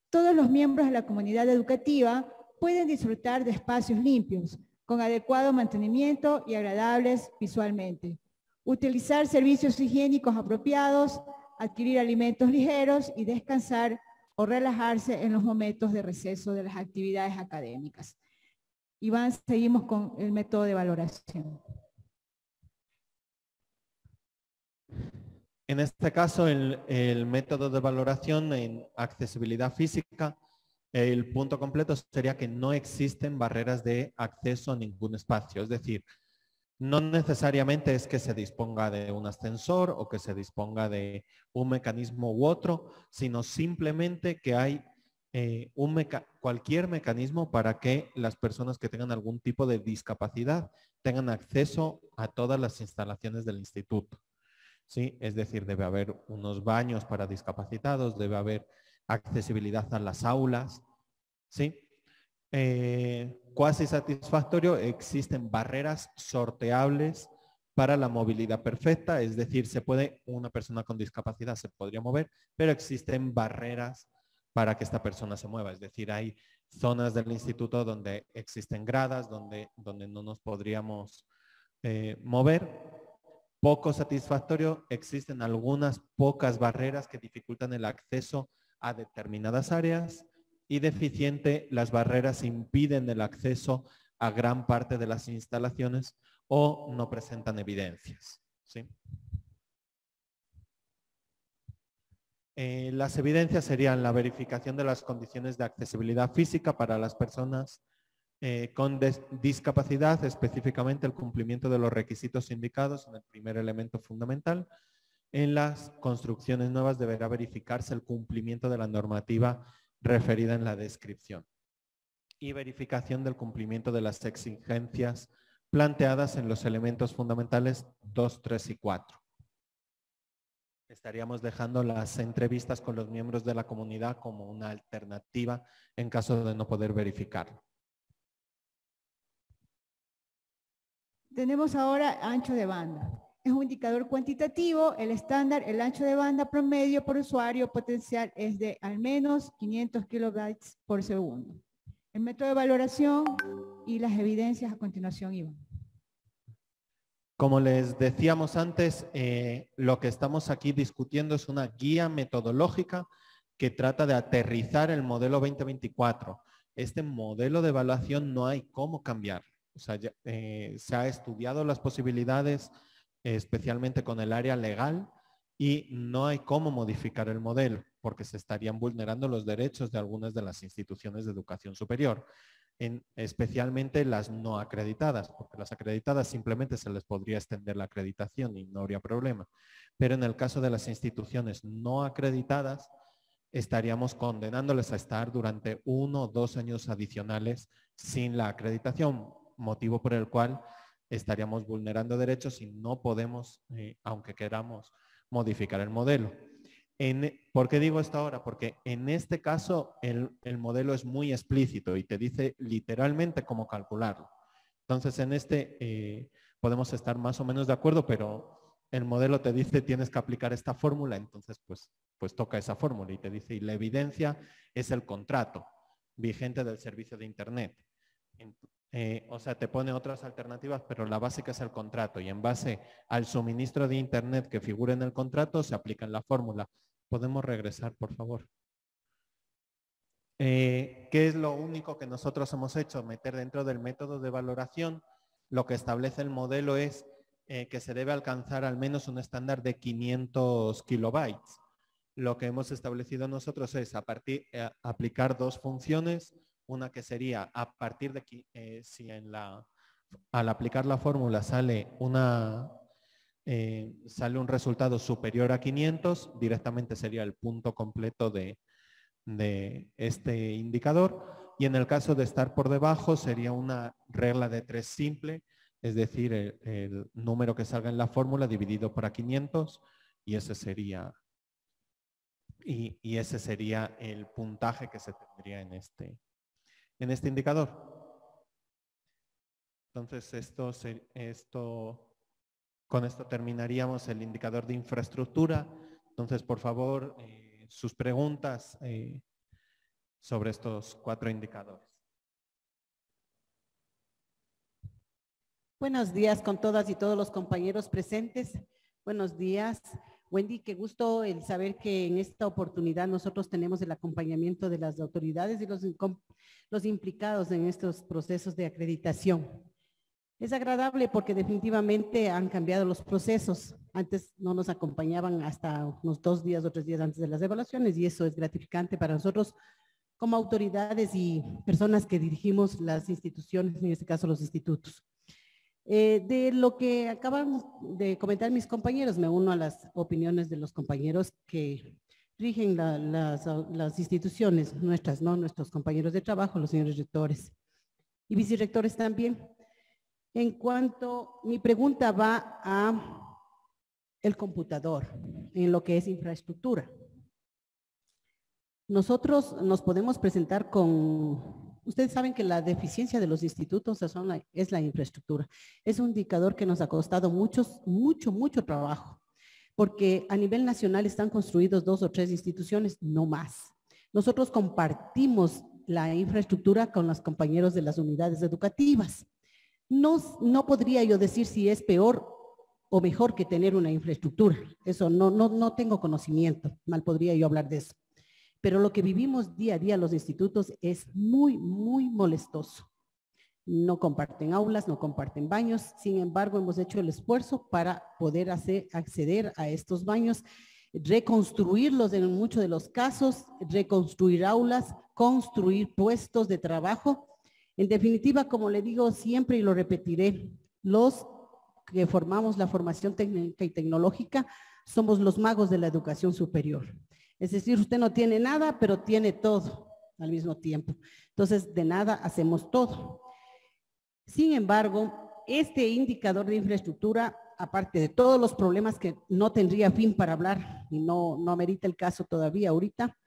Todos los miembros de la comunidad educativa pueden disfrutar de espacios limpios, con adecuado mantenimiento y agradables visualmente. Utilizar servicios higiénicos apropiados, adquirir alimentos ligeros y descansar o relajarse en los momentos de receso de las actividades académicas. Iván, seguimos con el método de valoración. En este caso, el método de valoración en accesibilidad física, el punto completo sería que no existen barreras de acceso a ningún espacio. Es decir, no necesariamente es que se disponga de un ascensor o que se disponga de un mecanismo u otro, sino simplemente que hay cualquier mecanismo para que las personas que tengan algún tipo de discapacidad tengan acceso a todas las instalaciones del instituto. ¿Sí? Es decir, debe haber unos baños para discapacitados, debe haber accesibilidad a las aulas. ¿Sí? Cuasi satisfactorio, existen barreras sorteables para la movilidad perfecta, es decir, una persona con discapacidad se podría mover, pero existen barreras para que esta persona se mueva. Es decir, hay zonas del instituto donde existen gradas, donde no nos podríamos mover. Poco satisfactorio, existen algunas pocas barreras que dificultan el acceso a determinadas áreas, y deficiente, las barreras impiden el acceso a gran parte de las instalaciones o no presentan evidencias. ¿Sí? Las evidencias serían la verificación de las condiciones de accesibilidad física para las personas con discapacidad, específicamente el cumplimiento de los requisitos indicados en el primer elemento fundamental. En las construcciones nuevas deberá verificarse el cumplimiento de la normativa referida en la descripción y verificación del cumplimiento de las exigencias planteadas en los elementos fundamentales 2, 3 y 4. Estaríamos dejando las entrevistas con los miembros de la comunidad como una alternativa en caso de no poder verificarlo. Tenemos ahora ancho de banda. Es un indicador cuantitativo. El estándar, el ancho de banda promedio por usuario potencial es de al menos 500 kilobytes por segundo. El método de valoración y las evidencias a continuación, Iván. Como les decíamos antes, lo que estamos aquí discutiendo es una guía metodológica que trata de aterrizar el modelo 2024. Este modelo de evaluación no hay cómo cambiar. O sea, se ha estudiado las posibilidades, especialmente con el área legal, y no hay cómo modificar el modelo porque se estarían vulnerando los derechos de algunas de las instituciones de educación superior, especialmente las no acreditadas, porque las acreditadas simplemente se les podría extender la acreditación y no habría problema. Pero en el caso de las instituciones no acreditadas, estaríamos condenándoles a estar durante 1 o 2 años adicionales sin la acreditación, motivo por el cual estaríamos vulnerando derechos y no podemos, aunque queramos, modificar el modelo. ¿Por qué digo esto ahora? Porque en este caso el modelo es muy explícito y te dice literalmente cómo calcularlo. Entonces en este podemos estar más o menos de acuerdo, pero el modelo te dice tienes que aplicar esta fórmula, entonces pues toca esa fórmula y te dice, y la evidencia es el contrato vigente del servicio de Internet. O sea, te pone otras alternativas, pero la básica es el contrato y en base al suministro de Internet que figura en el contrato se aplica en la fórmula. ¿Podemos regresar, por favor? ¿Qué es lo único que nosotros hemos hecho? Meter dentro del método de valoración. Lo que establece el modelo es que se debe alcanzar al menos un estándar de 500 kilobytes. Lo que hemos establecido nosotros es aplicar 2 funciones. Una que sería a partir de aquí, si al aplicar la fórmula sale un resultado superior a 500, directamente sería el punto completo de este indicador. Y en el caso de estar por debajo sería una regla de 3 simple, es decir, el número que salga en la fórmula dividido por 500 y ese sería el puntaje que se tendría en este indicador. Entonces con esto terminaríamos el indicador de infraestructura. Entonces, por favor, sus preguntas sobre estos 4 indicadores. Buenos días con todas y todos los compañeros presentes. Buenos días. Wendy, qué gusto el saber que en esta oportunidad nosotros tenemos el acompañamiento de las autoridades y los implicados en estos procesos de acreditación. Es agradable porque definitivamente han cambiado los procesos. Antes no nos acompañaban hasta unos 2 días o 3 días antes de las evaluaciones y eso es gratificante para nosotros como autoridades y personas que dirigimos las instituciones, en este caso los institutos. De lo que acaban de comentar mis compañeros, me uno a las opiniones de los compañeros que rigen las instituciones nuestras, ¿no? Nuestros compañeros de trabajo, los señores rectores y vicerrectores también. En cuanto, mi pregunta va a el computador, en lo que es infraestructura. Nosotros nos podemos presentar con... Ustedes saben que la deficiencia de los institutos es la infraestructura. Es un indicador que nos ha costado mucho trabajo, porque a nivel nacional están construidos 2 o 3 instituciones, no más. Nosotros compartimos la infraestructura con los compañeros de las unidades educativas. No podría yo decir si es peor o mejor que tener una infraestructura. Eso no tengo conocimiento, mal podría yo hablar de eso. Pero lo que vivimos día a día los institutos es muy molestoso. No comparten aulas, no comparten baños. Sin embargo, hemos hecho el esfuerzo para poder acceder a estos baños, reconstruirlos en muchos de los casos, reconstruir aulas, construir puestos de trabajo. En definitiva, como le digo siempre y lo repetiré, los que formamos la formación técnica y tecnológica somos los magos de la educación superior. Es decir, usted no tiene nada, pero tiene todo al mismo tiempo. Entonces, de nada hacemos todo. Sin embargo, este indicador de infraestructura, aparte de todos los problemas que no tendría fin para hablar y no amerita el caso todavía ahorita,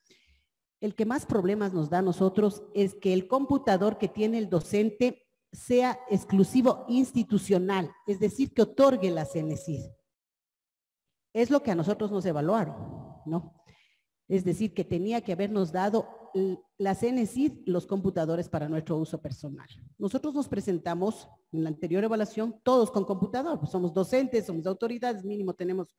el que más problemas nos da a nosotros es que el computador que tiene el docente sea exclusivo institucional, es decir, que otorgue la CENESID. Es lo que a nosotros nos evaluaron, ¿no? Es decir, que tenía que habernos dado la CENESID los computadores para nuestro uso personal. Nosotros nos presentamos en la anterior evaluación todos con computador, pues somos docentes, somos autoridades, mínimo tenemos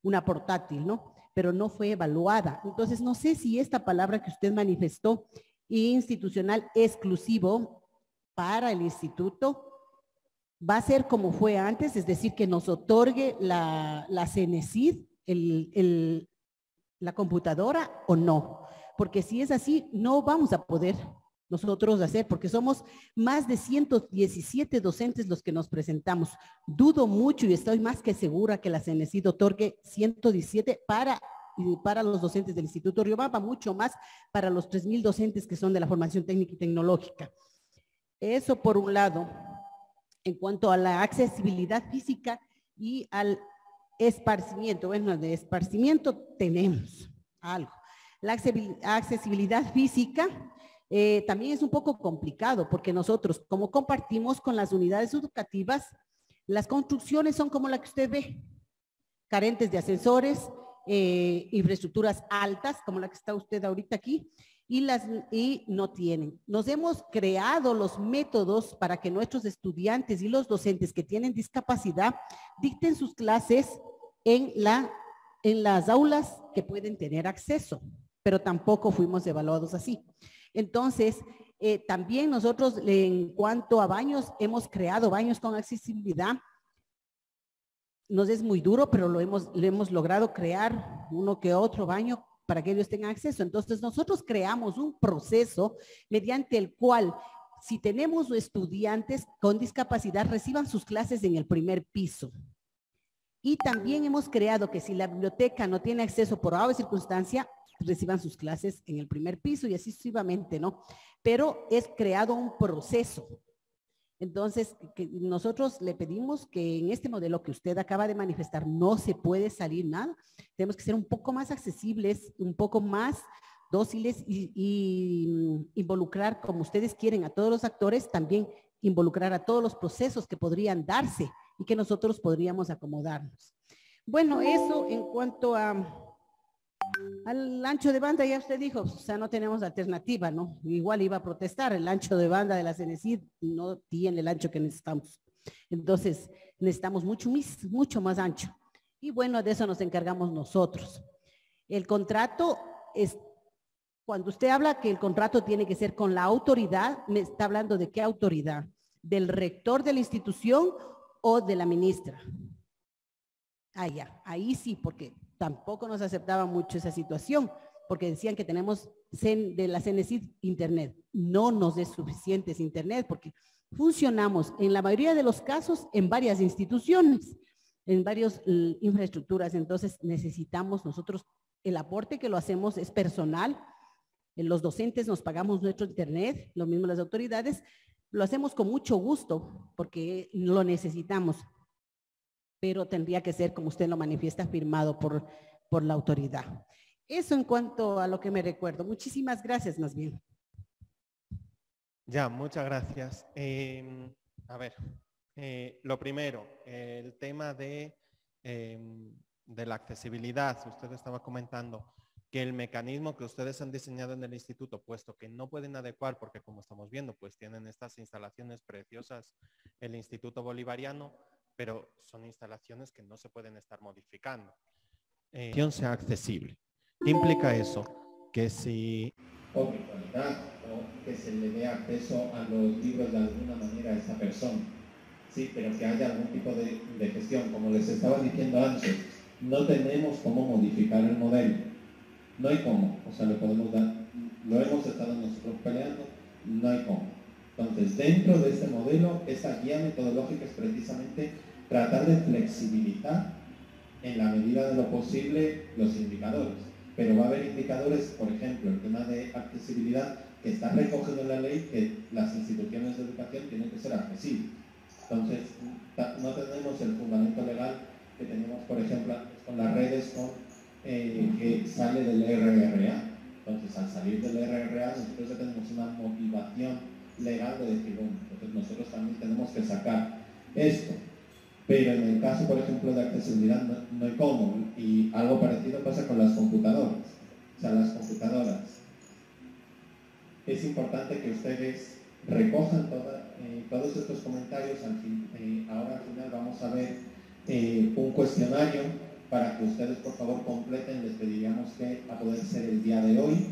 una portátil, ¿no? Pero no fue evaluada. Entonces, no sé si esta palabra que usted manifestó, institucional exclusivo para el instituto, va a ser como fue antes, es decir, que nos otorgue la CENESID, la computadora o no, porque si es así, no vamos a poder nosotros hacer, porque somos más de 117 docentes los que nos presentamos. Dudo mucho y estoy más que segura que la CENESID otorgue 117 para los docentes del Instituto Riobamba, mucho más para los 3,000 docentes que son de la formación técnica y tecnológica. Eso por un lado. En cuanto a la accesibilidad física y al esparcimiento, bueno, de esparcimiento tenemos algo. La accesibilidad física también es un poco complicado porque nosotros, como compartimos con las unidades educativas, las construcciones son como la que usted ve, carentes de ascensores, infraestructuras altas, como la que está usted ahorita aquí, y no tienen. Nos hemos creado los métodos para que nuestros estudiantes y los docentes que tienen discapacidad dicten sus clases en las aulas que pueden tener acceso, pero tampoco fuimos evaluados así. Entonces, también nosotros en cuanto a baños, hemos creado baños con accesibilidad. Nos es muy duro, pero lo hemos logrado crear uno que otro baño para que ellos tengan acceso. Entonces, nosotros creamos un proceso mediante el cual, si tenemos estudiantes con discapacidad, reciban sus clases en el primer piso. Y también hemos creado que si la biblioteca no tiene acceso por alguna circunstancia, reciban sus clases en el primer piso y así sucesivamente, ¿no? Pero es creado un proceso. Entonces, nosotros le pedimos que en este modelo que usted acaba de manifestar no se puede salir nada. Tenemos que ser un poco más accesibles, un poco más dóciles y involucrar, como ustedes quieren, a todos los actores, también involucrar a todos los procesos que podrían darse y que nosotros podríamos acomodarnos. Bueno, eso en cuanto a Al ancho de banda ya usted dijo, o sea, no tenemos alternativa, ¿no? Igual iba a protestar, el ancho de banda de la CENESID no tiene el ancho que necesitamos. Entonces, necesitamos mucho más ancho. Y bueno, de eso nos encargamos nosotros. El contrato es, cuando usted habla que el contrato tiene que ser con la autoridad, ¿me está hablando de qué autoridad? ¿Del rector de la institución o de la ministra? Ah, ya, ahí sí, porque tampoco nos aceptaba mucho esa situación, porque decían que tenemos de la CENESID internet. No nos es suficiente ese internet, porque funcionamos en la mayoría de los casos en varias instituciones, en varias infraestructuras. Entonces necesitamos nosotros, el aporte que lo hacemos es personal. Los docentes nos pagamos nuestro internet, lo mismo las autoridades. Lo hacemos con mucho gusto porque lo necesitamos. Pero tendría que ser, como usted lo manifiesta, firmado por la autoridad. Eso en cuanto a lo que me recuerdo. Muchísimas gracias, más bien. Ya, muchas gracias. A ver, lo primero, el tema de la accesibilidad. Usted estaba comentando que el mecanismo que ustedes han diseñado en el instituto, puesto que no pueden adecuar, porque como estamos viendo, pues tienen estas instalaciones preciosas, el Instituto Bolivariano, pero son instalaciones que no se pueden estar modificando. Sea accesible. ¿Qué implica eso? Que si... o virtualidad, o que se le dé acceso a los libros de alguna manera a esa persona. Sí, pero que haya algún tipo de gestión. Como les estaba diciendo antes, no tenemos cómo modificar el modelo. No hay cómo. O sea, lo podemos dar, lo hemos estado nosotros peleando, no hay cómo. Entonces, dentro de este modelo, esa guía metodológica es precisamente tratar de flexibilizar en la medida de lo posible los indicadores. Pero va a haber indicadores, por ejemplo, el tema de accesibilidad, que está recogido en la ley, que las instituciones de educación tienen que ser accesibles. Entonces, no tenemos el fundamento legal que tenemos, por ejemplo, con las redes que sale del RRA. Entonces, al salir del RRA, nosotros ya tenemos una motivación legal de decir, bueno, entonces nosotros también tenemos que sacar esto. Pero en el caso, por ejemplo, de accesibilidad no hay cómo. Y algo parecido pasa con las computadoras. O sea, las computadoras. Es importante que ustedes recojan todos estos comentarios. Ahora al final vamos a ver un cuestionario para que ustedes, por favor, completen. Les pediríamos que a poder ser el día de hoy.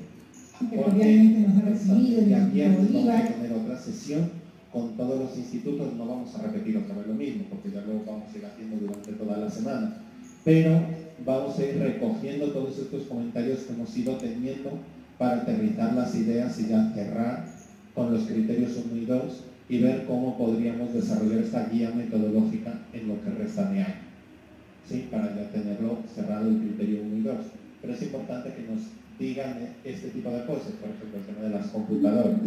Porque el día viernes vamos a tener otra sesión con todos los institutos. No vamos a repetir otra vez lo mismo, porque ya lo vamos a ir haciendo durante toda la semana. Pero vamos a ir recogiendo todos estos comentarios que hemos ido teniendo para aterrizar las ideas y ya cerrar con los criterios 1 y 2 y ver cómo podríamos desarrollar esta guía metodológica en lo que resta de año. ¿Sí? Para ya tenerlo cerrado el criterio 1 y 2. Pero es importante que nos digan este tipo de cosas, por ejemplo, el tema de las computadoras.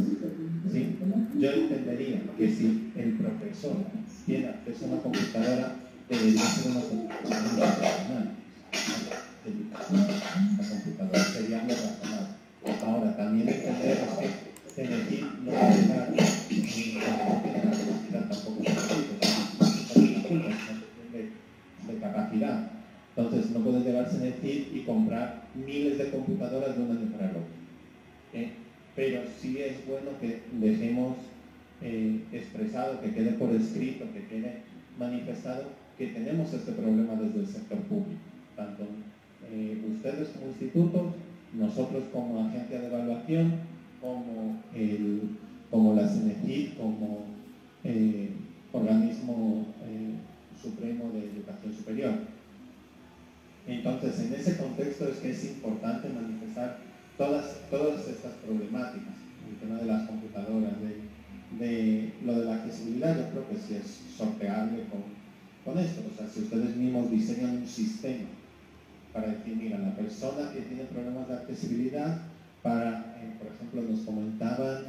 ¿Sí? Yo entendería que si el profesor tiene acceso a una computadora, debería ser una computadora profesional. La computadora sería lo razonable. Ahora, también entendemos que Cenecit no puede dar tampoco de capacidad. Entonces, no puede llevar Cenecit y comprar miles de computadoras de un año para el otro. Pero sí es bueno que dejemos expresado, que quede por escrito, que quede manifestado que tenemos este problema desde el sector público. Tanto ustedes como institutos, nosotros como agencia de evaluación, como la CENESID, como organismo supremo de educación superior. Entonces, en ese contexto es que es importante manifestar todas estas problemáticas, el tema de las computadoras, de lo de la accesibilidad. Yo creo que sí es sorteable con esto. O sea, si ustedes mismos diseñan un sistema para decir, mira, la persona que tiene problemas de accesibilidad, por ejemplo, nos comentaban,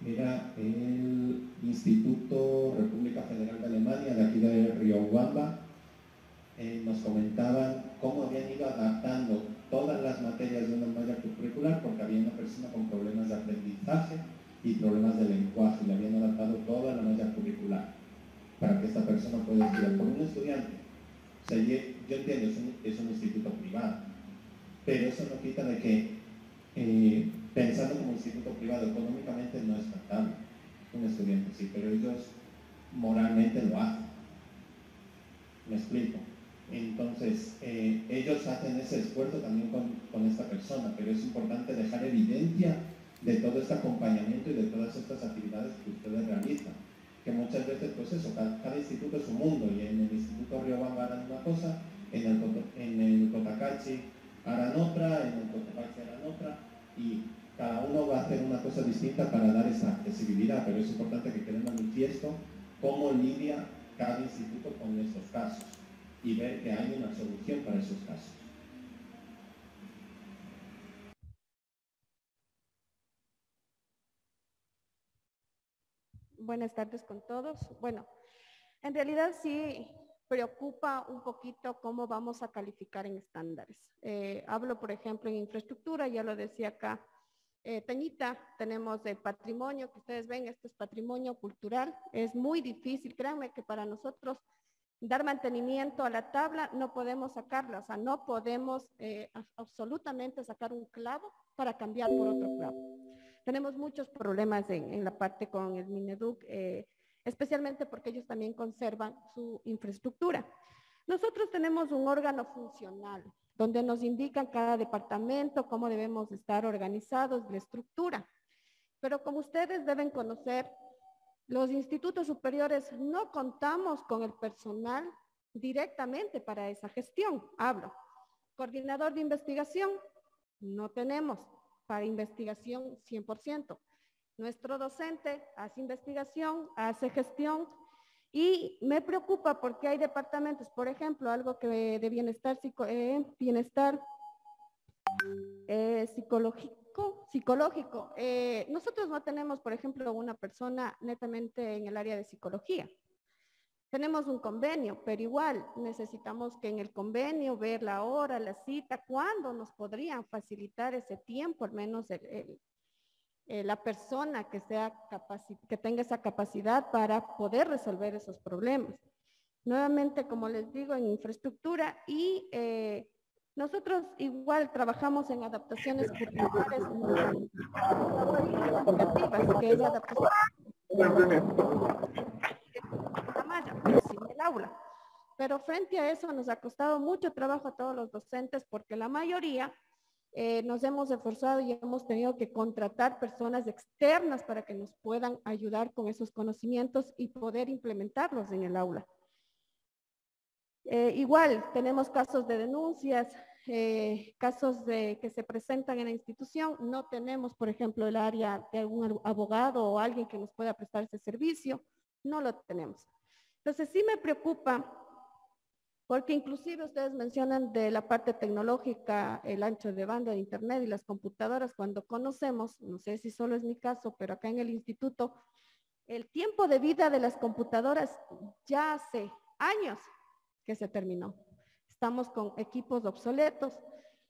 era el Instituto República Federal de Alemania, de aquí de Riobamba, nos comentaban cómo habían ido adaptando todas las materias de una malla curricular, porque había una persona con problemas de aprendizaje y problemas de lenguaje, y le habían adaptado toda la malla curricular para que esta persona pueda estudiar. Por un estudiante, o sea, yo entiendo, es un instituto privado, pero eso no quita de que pensando como instituto privado económicamente no es rentable un estudiante, sí, pero ellos moralmente lo hacen. ¿Me explico? Entonces, ellos hacen ese esfuerzo también con esta persona, pero es importante dejar evidencia de todo este acompañamiento y de todas estas actividades que ustedes realizan. Que muchas veces, pues eso, cada instituto es un mundo, y en el Instituto Riobamba harán una cosa, en el Cotacachi harán otra, en el Cotopaxi harán otra, y cada uno va a hacer una cosa distinta para dar esa accesibilidad, pero es importante que quede manifiesto cómo lidia cada instituto con estos casos y ver que hay una solución para esos casos. Buenas tardes con todos. Bueno, en realidad sí preocupa un poquito cómo vamos a calificar en estándares. Hablo, por ejemplo, en infraestructura, ya lo decía acá Tañita, tenemos de patrimonio, que ustedes ven, esto es patrimonio cultural. Es muy difícil, créanme que para nosotros dar mantenimiento a la tabla no podemos sacarla, o sea, no podemos absolutamente sacar un clavo para cambiar por otro clavo. Tenemos muchos problemas en la parte con el Mineduc, especialmente porque ellos también conservan su infraestructura. Nosotros tenemos un órgano funcional donde nos indican cada departamento cómo debemos estar organizados, la estructura. Pero como ustedes deben conocer, los institutos superiores no contamos con el personal directamente para esa gestión. Hablo. Coordinador de investigación, no tenemos para investigación 100%. Nuestro docente hace investigación, hace gestión, y me preocupa porque hay departamentos, por ejemplo, algo que de bienestar psicológico. Nosotros no tenemos, por ejemplo, una persona netamente en el área de psicología. Tenemos un convenio, pero igual necesitamos que en el convenio ver la hora, la cita, cuándo nos podrían facilitar ese tiempo, al menos la persona que tenga esa capacidad para poder resolver esos problemas. Nuevamente, como les digo, en infraestructura, y nosotros igual trabajamos en adaptaciones curriculares educativas, que es la adaptación sin el aula. Pero frente a eso nos ha costado mucho trabajo a todos los docentes, porque la mayoría nos hemos esforzado y hemos tenido que contratar personas externas para que nos puedan ayudar con esos conocimientos y poder implementarlos en el aula. Igual tenemos casos de denuncias, casos que se presentan en la institución. No tenemos, por ejemplo, el área de algún abogado o alguien que nos pueda prestar ese servicio. No lo tenemos. Entonces sí me preocupa, porque inclusive ustedes mencionan de la parte tecnológica, el ancho de banda de internet y las computadoras, cuando conocemos, no sé si solo es mi caso, pero acá en el instituto, el tiempo de vida de las computadoras ya hace años que se terminó. Estamos con equipos obsoletos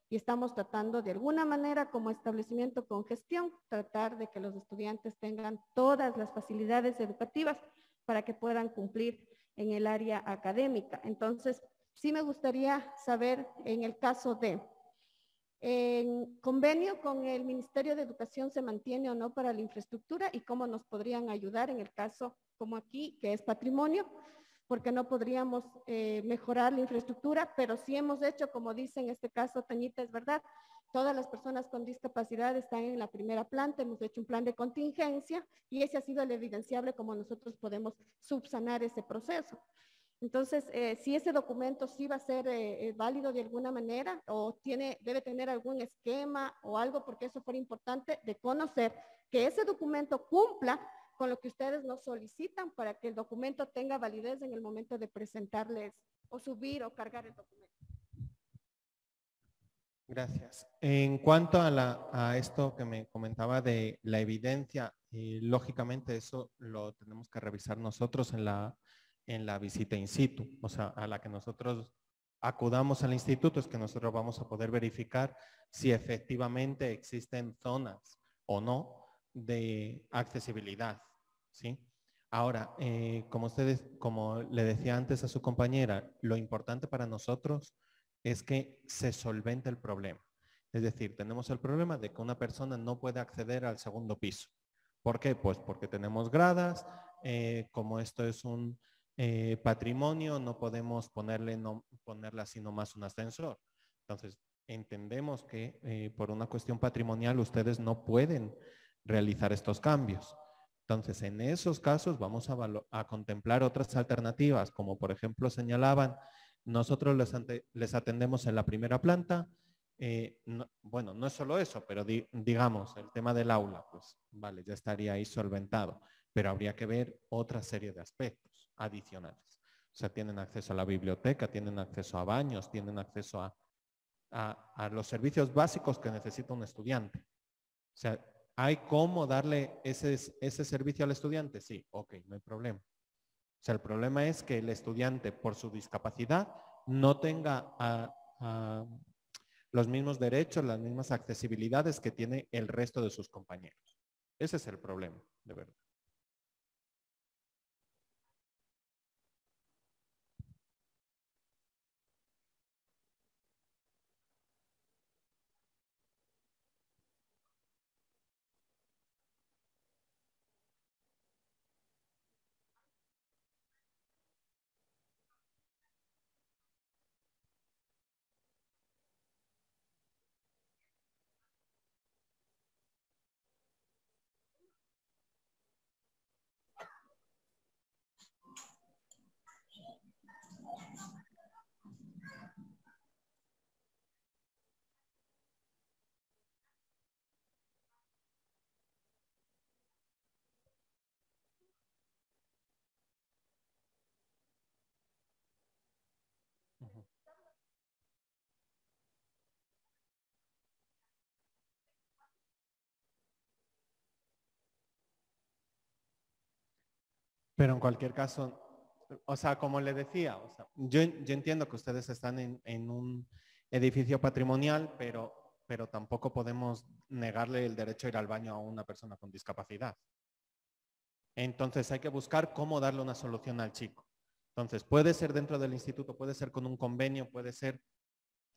y estamos tratando de alguna manera, como establecimiento con gestión, tratar de que los estudiantes tengan todas las facilidades educativas para que puedan cumplir en el área académica. Entonces, sí me gustaría saber, en el caso de convenio con el Ministerio de Educación, ¿se mantiene o no para la infraestructura? Y cómo nos podrían ayudar en el caso como aquí, que es patrimonio, porque no podríamos mejorar la infraestructura, pero sí hemos hecho, como dice en este caso Tañita, es verdad, todas las personas con discapacidad están en la primera planta, hemos hecho un plan de contingencia y ese ha sido el evidenciable como nosotros podemos subsanar ese proceso. Entonces, si ese documento sí va a ser válido de alguna manera o debe tener algún esquema o algo, porque eso fue importante de conocer, que ese documento cumpla con lo que ustedes nos solicitan para que el documento tenga validez en el momento de presentarles o subir o cargar el documento. Gracias. En cuanto a esto que me comentaba de la evidencia, lógicamente eso lo tenemos que revisar nosotros en la visita in situ, o sea, a la que nosotros acudamos al instituto, es que nosotros vamos a poder verificar si efectivamente existen zonas o no de accesibilidad, ¿sí? Ahora, como le decía antes a su compañera, lo importante para nosotros es que se solvente el problema. Es decir, tenemos el problema de que una persona no puede acceder al segundo piso. ¿Por qué? Pues porque tenemos gradas, como esto es un patrimonio, no podemos ponerle así nomás un ascensor. Entonces, entendemos que por una cuestión patrimonial ustedes no pueden realizar estos cambios. Entonces, en esos casos vamos a contemplar otras alternativas, como por ejemplo señalaban, nosotros les atendemos en la primera planta. Bueno, no es solo eso, pero digamos, el tema del aula, pues vale, ya estaría ahí solventado, pero habría que ver otra serie de aspectos adicionales. O sea, tienen acceso a la biblioteca, tienen acceso a baños, tienen acceso a los servicios básicos que necesita un estudiante. O sea, ¿hay cómo darle ese servicio al estudiante? Sí, ok, no hay problema. O sea, el problema es que el estudiante, por su discapacidad, no tenga los mismos derechos, las mismas accesibilidades que tiene el resto de sus compañeros. Ese es el problema, de verdad. Pero en cualquier caso, o sea, como le decía, o sea, yo entiendo que ustedes están en un edificio patrimonial, pero tampoco podemos negarle el derecho a ir al baño a una persona con discapacidad. Entonces hay que buscar cómo darle una solución al chico. Entonces puede ser dentro del instituto, puede ser con un convenio, puede ser,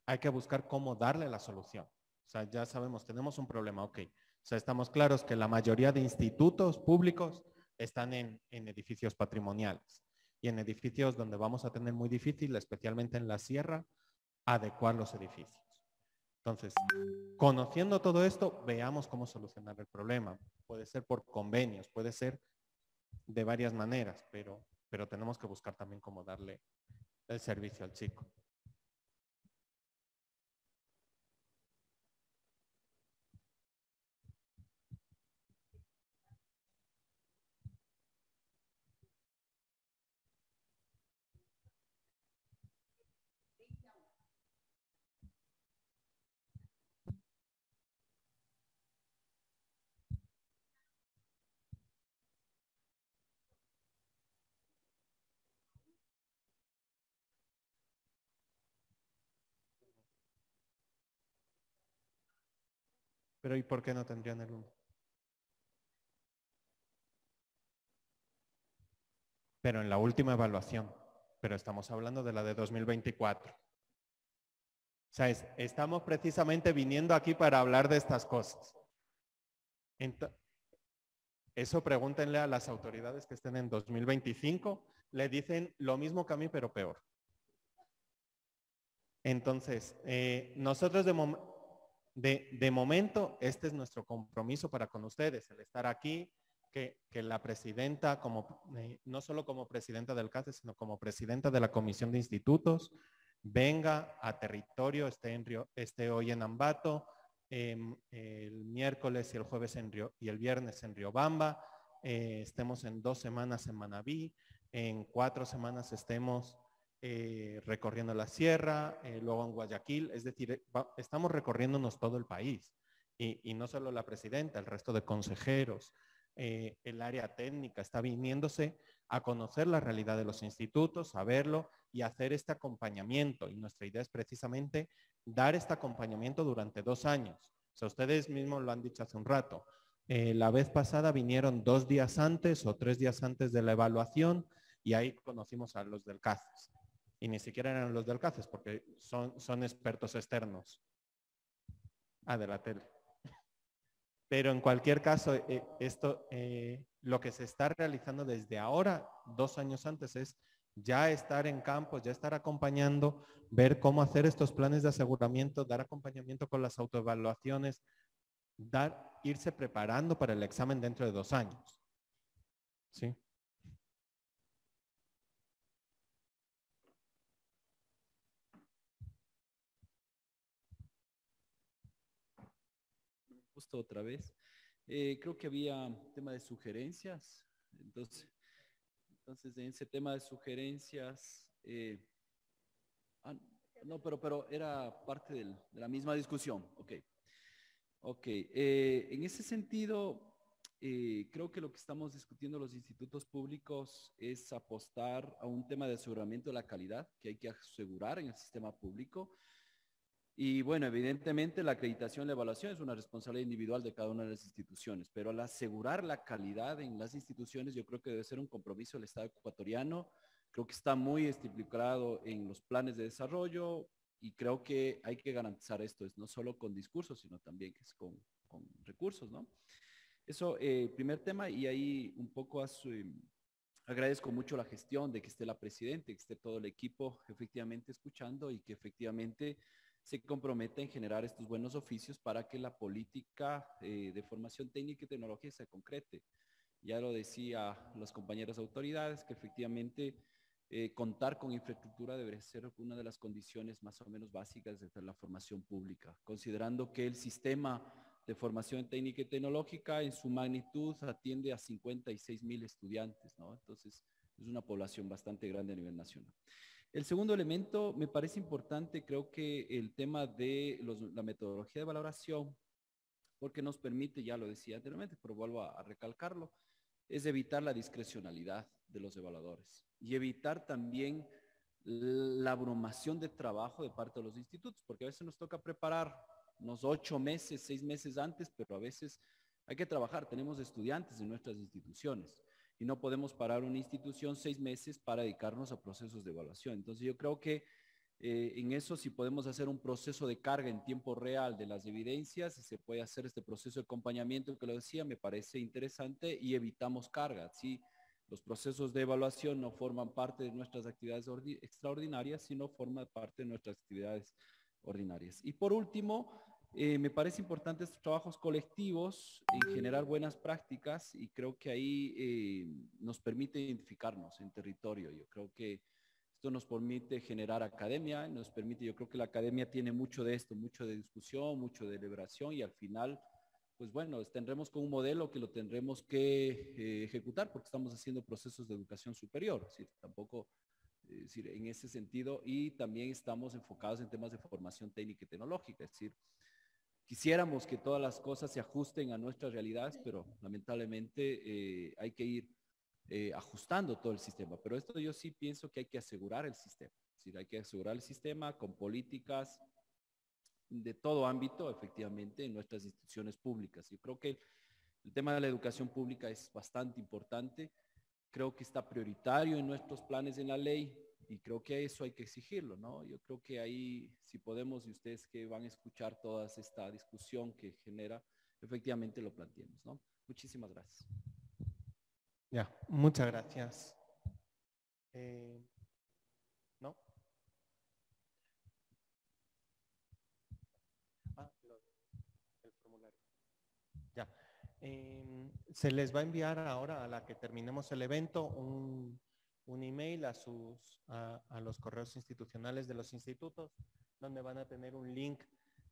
hay que buscar cómo darle la solución. O sea, ya sabemos, tenemos un problema, ok. O sea, estamos claros que la mayoría de institutos públicos están en edificios patrimoniales y en edificios donde vamos a tener muy difícil, especialmente en la sierra, adecuar los edificios. Entonces, conociendo todo esto, veamos cómo solucionar el problema. Puede ser por convenios, puede ser de varias maneras, pero tenemos que buscar también cómo darle el servicio al chico. Pero ¿y por qué no tendrían el 1? Pero en la última evaluación. Pero estamos hablando de la de 2024. O sea, estamos precisamente viniendo aquí para hablar de estas cosas. Eso pregúntenle a las autoridades que estén en 2025. Le dicen lo mismo que a mí, pero peor. Entonces, nosotros de momento, este es nuestro compromiso para con ustedes, el estar aquí, que la presidenta, no solo como presidenta del CACES, sino como presidenta de la Comisión de Institutos, venga a territorio, esté hoy en Ambato, el miércoles y el jueves y el viernes en Riobamba, estemos en 2 semanas en Manabí, en 4 semanas estemos recorriendo la sierra, luego en Guayaquil, es decir, estamos recorriéndonos todo el país y no solo la presidenta, el resto de consejeros, el área técnica está viniéndose a conocer la realidad de los institutos, a verlo y hacer este acompañamiento. Y nuestra idea es precisamente dar este acompañamiento durante 2 años. O sea, ustedes mismos lo han dicho hace un rato. La vez pasada vinieron 2 días antes o 3 días antes de la evaluación y ahí conocimos a los del CACES. Y ni siquiera eran los del CACES porque son expertos externos. de la tele. Pero en cualquier caso, lo que se está realizando desde ahora, 2 años antes, es ya estar en campo, ya estar acompañando, ver cómo hacer estos planes de aseguramiento, dar acompañamiento con las autoevaluaciones, irse preparando para el examen dentro de 2 años. ¿Sí? Justo otra vez. Creo que había un tema de sugerencias. Entonces en ese tema de sugerencias, no, pero era parte de la misma discusión. Ok. En ese sentido, creo que lo que estamos discutiendo los institutos públicos es apostar a un tema de aseguramiento de la calidad que hay que asegurar en el sistema público. Y bueno, evidentemente la acreditación y la evaluación es una responsabilidad individual de cada una de las instituciones, pero al asegurar la calidad en las instituciones yo creo que debe ser un compromiso del Estado ecuatoriano. Creo que está muy estipulado en los planes de desarrollo y creo que hay que garantizar esto, es no solo con discursos, sino también que es con recursos, ¿no? Eso, primer tema, y ahí un poco agradezco mucho la gestión de que esté la presidenta, que esté todo el equipo efectivamente escuchando y que efectivamente se comprometa en generar estos buenos oficios para que la política de formación técnica y tecnología se concrete. Ya lo decía las compañeras autoridades, que efectivamente contar con infraestructura debería ser una de las condiciones más o menos básicas de la formación pública, considerando que el sistema de formación técnica y tecnológica en su magnitud atiende a 56,000 estudiantes, ¿no? Entonces es una población bastante grande a nivel nacional. El segundo elemento me parece importante, creo que el tema de la metodología de valoración, porque nos permite, ya lo decía anteriormente, pero vuelvo a recalcarlo, es evitar la discrecionalidad de los evaluadores y evitar también la abrumación de trabajo de parte de los institutos, porque a veces nos toca preparar unos 8 meses, 6 meses antes, pero a veces hay que trabajar, tenemos estudiantes en nuestras instituciones y no podemos parar una institución 6 meses para dedicarnos a procesos de evaluación. Entonces yo creo que en eso si podemos hacer un proceso de carga en tiempo real de las evidencias y se puede hacer este proceso de acompañamiento que lo decía, me parece interesante y evitamos cargas, ¿sí? Los procesos de evaluación no forman parte de nuestras actividades extraordinarias, sino forman parte de nuestras actividades ordinarias. Y por último, me parece importante estos trabajos colectivos en generar buenas prácticas y creo que ahí nos permite identificarnos en territorio. Yo creo que esto nos permite generar academia, nos permite, yo creo que la academia tiene mucho de esto, mucho de discusión, mucho de deliberación y al final, pues bueno, tendremos con un modelo que lo tendremos que ejecutar porque estamos haciendo procesos de educación superior, es decir, tampoco en ese sentido y también estamos enfocados en temas de formación técnica y tecnológica, es decir, quisiéramos que todas las cosas se ajusten a nuestras realidades, pero lamentablemente hay que ir ajustando todo el sistema. Pero esto yo sí pienso que hay que asegurar el sistema. Es decir, hay que asegurar el sistema con políticas de todo ámbito, efectivamente, en nuestras instituciones públicas. Yo creo que el tema de la educación pública es bastante importante. Creo que está prioritario en nuestros planes en la ley y creo que eso hay que exigirlo, ¿no? Yo creo que ahí, si podemos, y ustedes que van a escuchar toda esta discusión que genera, efectivamente lo planteemos, ¿no? Muchísimas gracias. Ya, muchas gracias. ¿No? El formulario. Ya. Se les va a enviar ahora a la que terminemos el evento un email a los correos institucionales de los institutos, donde van a tener un link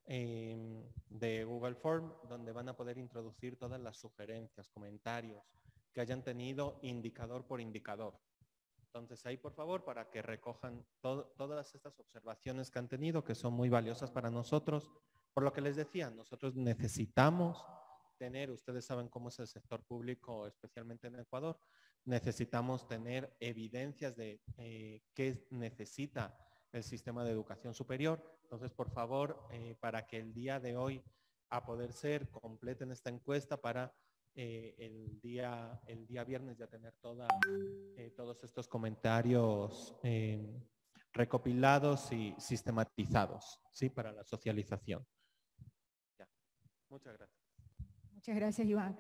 de Google Form, donde van a poder introducir todas las sugerencias, comentarios que hayan tenido indicador por indicador. Entonces ahí, por favor, para que recojan todas estas observaciones que han tenido, que son muy valiosas para nosotros. Por lo que les decía, nosotros necesitamos tener, ustedes saben cómo es el sector público, especialmente en Ecuador, necesitamos tener evidencias de qué necesita el sistema de educación superior. Entonces, por favor, para que el día de hoy, a poder ser, completen esta encuesta para el día viernes ya tener todos estos comentarios recopilados y sistematizados, ¿sí? Para la socialización. Ya. Muchas gracias. Muchas gracias, Iván.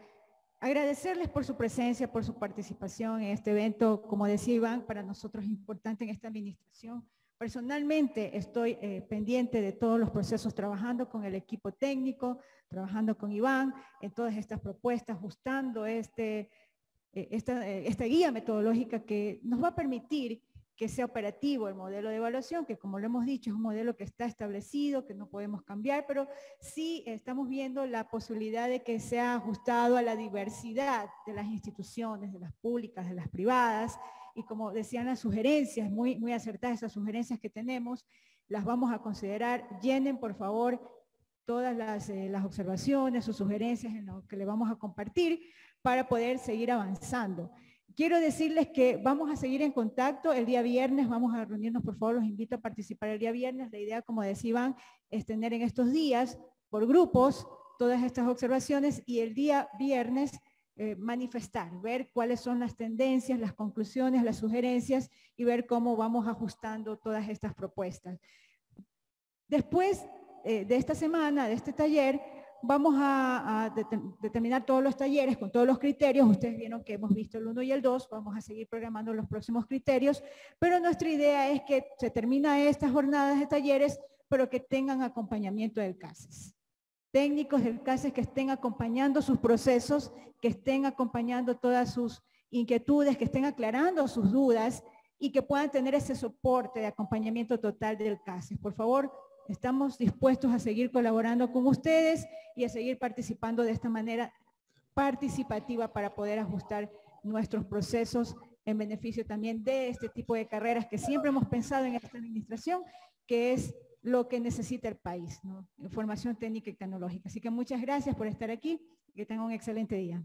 Agradecerles por su presencia, por su participación en este evento. Como decía Iván, para nosotros es importante en esta administración. Personalmente estoy pendiente de todos los procesos, trabajando con el equipo técnico, trabajando con Iván en todas estas propuestas, ajustando esta guía metodológica que nos va a permitir que sea operativo el modelo de evaluación, que como lo hemos dicho es un modelo que está establecido, que no podemos cambiar, pero sí estamos viendo la posibilidad de que sea ajustado a la diversidad de las instituciones, de las públicas, de las privadas, y como decían las sugerencias, muy acertadas esas sugerencias que tenemos, las vamos a considerar. Llenen por favor todas las observaciones o sugerencias en lo que le vamos a compartir para poder seguir avanzando. Quiero decirles que vamos a seguir en contacto el día viernes, vamos a reunirnos, por favor, los invito a participar el día viernes. La idea, como decía Iván, es tener en estos días, por grupos, todas estas observaciones y el día viernes manifestar, ver cuáles son las tendencias, las conclusiones, las sugerencias y ver cómo vamos ajustando todas estas propuestas. Después de esta semana, de este taller, vamos a determinar todos los talleres con todos los criterios. Ustedes vieron que hemos visto el 1 y el 2, vamos a seguir programando los próximos criterios, pero nuestra idea es que se termina estas jornadas de talleres, pero que tengan acompañamiento del CASES. Técnicos del CASES que estén acompañando sus procesos, que estén acompañando todas sus inquietudes, que estén aclarando sus dudas y que puedan tener ese soporte de acompañamiento total del CASES. Por favor, estamos dispuestos a seguir colaborando con ustedes y a seguir participando de esta manera participativa para poder ajustar nuestros procesos en beneficio también de este tipo de carreras que siempre hemos pensado en esta administración, que es lo que necesita el país, ¿no? Formación técnica y tecnológica. Así que muchas gracias por estar aquí y que tengan un excelente día.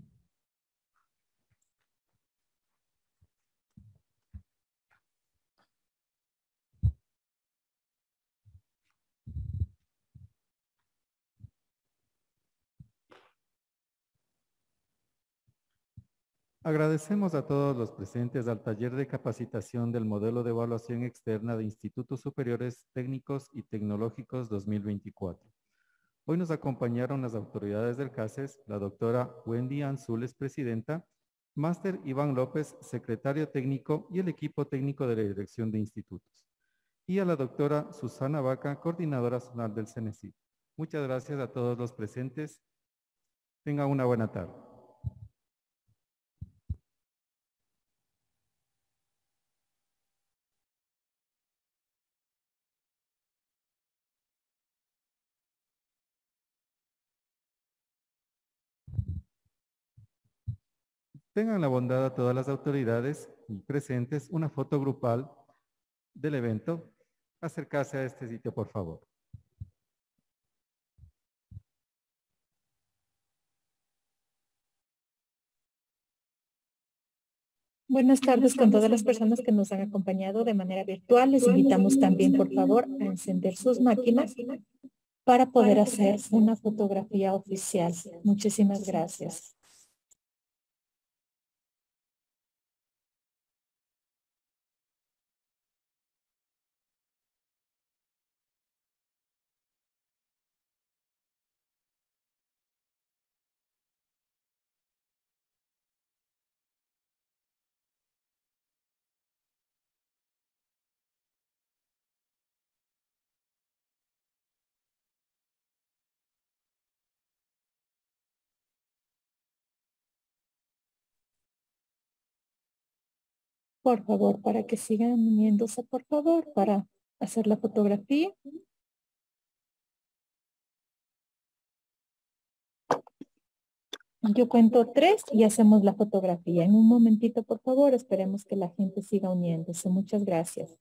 Agradecemos a todos los presentes al taller de capacitación del modelo de evaluación externa de Institutos Superiores Técnicos y Tecnológicos 2024. Hoy nos acompañaron las autoridades del CASES, la doctora Wendy Anzules, presidenta, máster Iván López, secretario técnico y el equipo técnico de la Dirección de Institutos, y a la doctora Susana Vaca, coordinadora zonal del CENESID. Muchas gracias a todos los presentes. Tengan una buena tarde. Tengan la bondad a todas las autoridades presentes una foto grupal del evento. Acercarse a este sitio, por favor. Buenas tardes con todas las personas que nos han acompañado de manera virtual. Les invitamos también, por favor, a encender sus máquinas para poder hacer una fotografía oficial. Muchísimas gracias. Por favor, para que sigan uniéndose, por favor, para hacer la fotografía. Yo cuento 3 y hacemos la fotografía. En un momentito, por favor, esperemos que la gente siga uniéndose. Muchas gracias.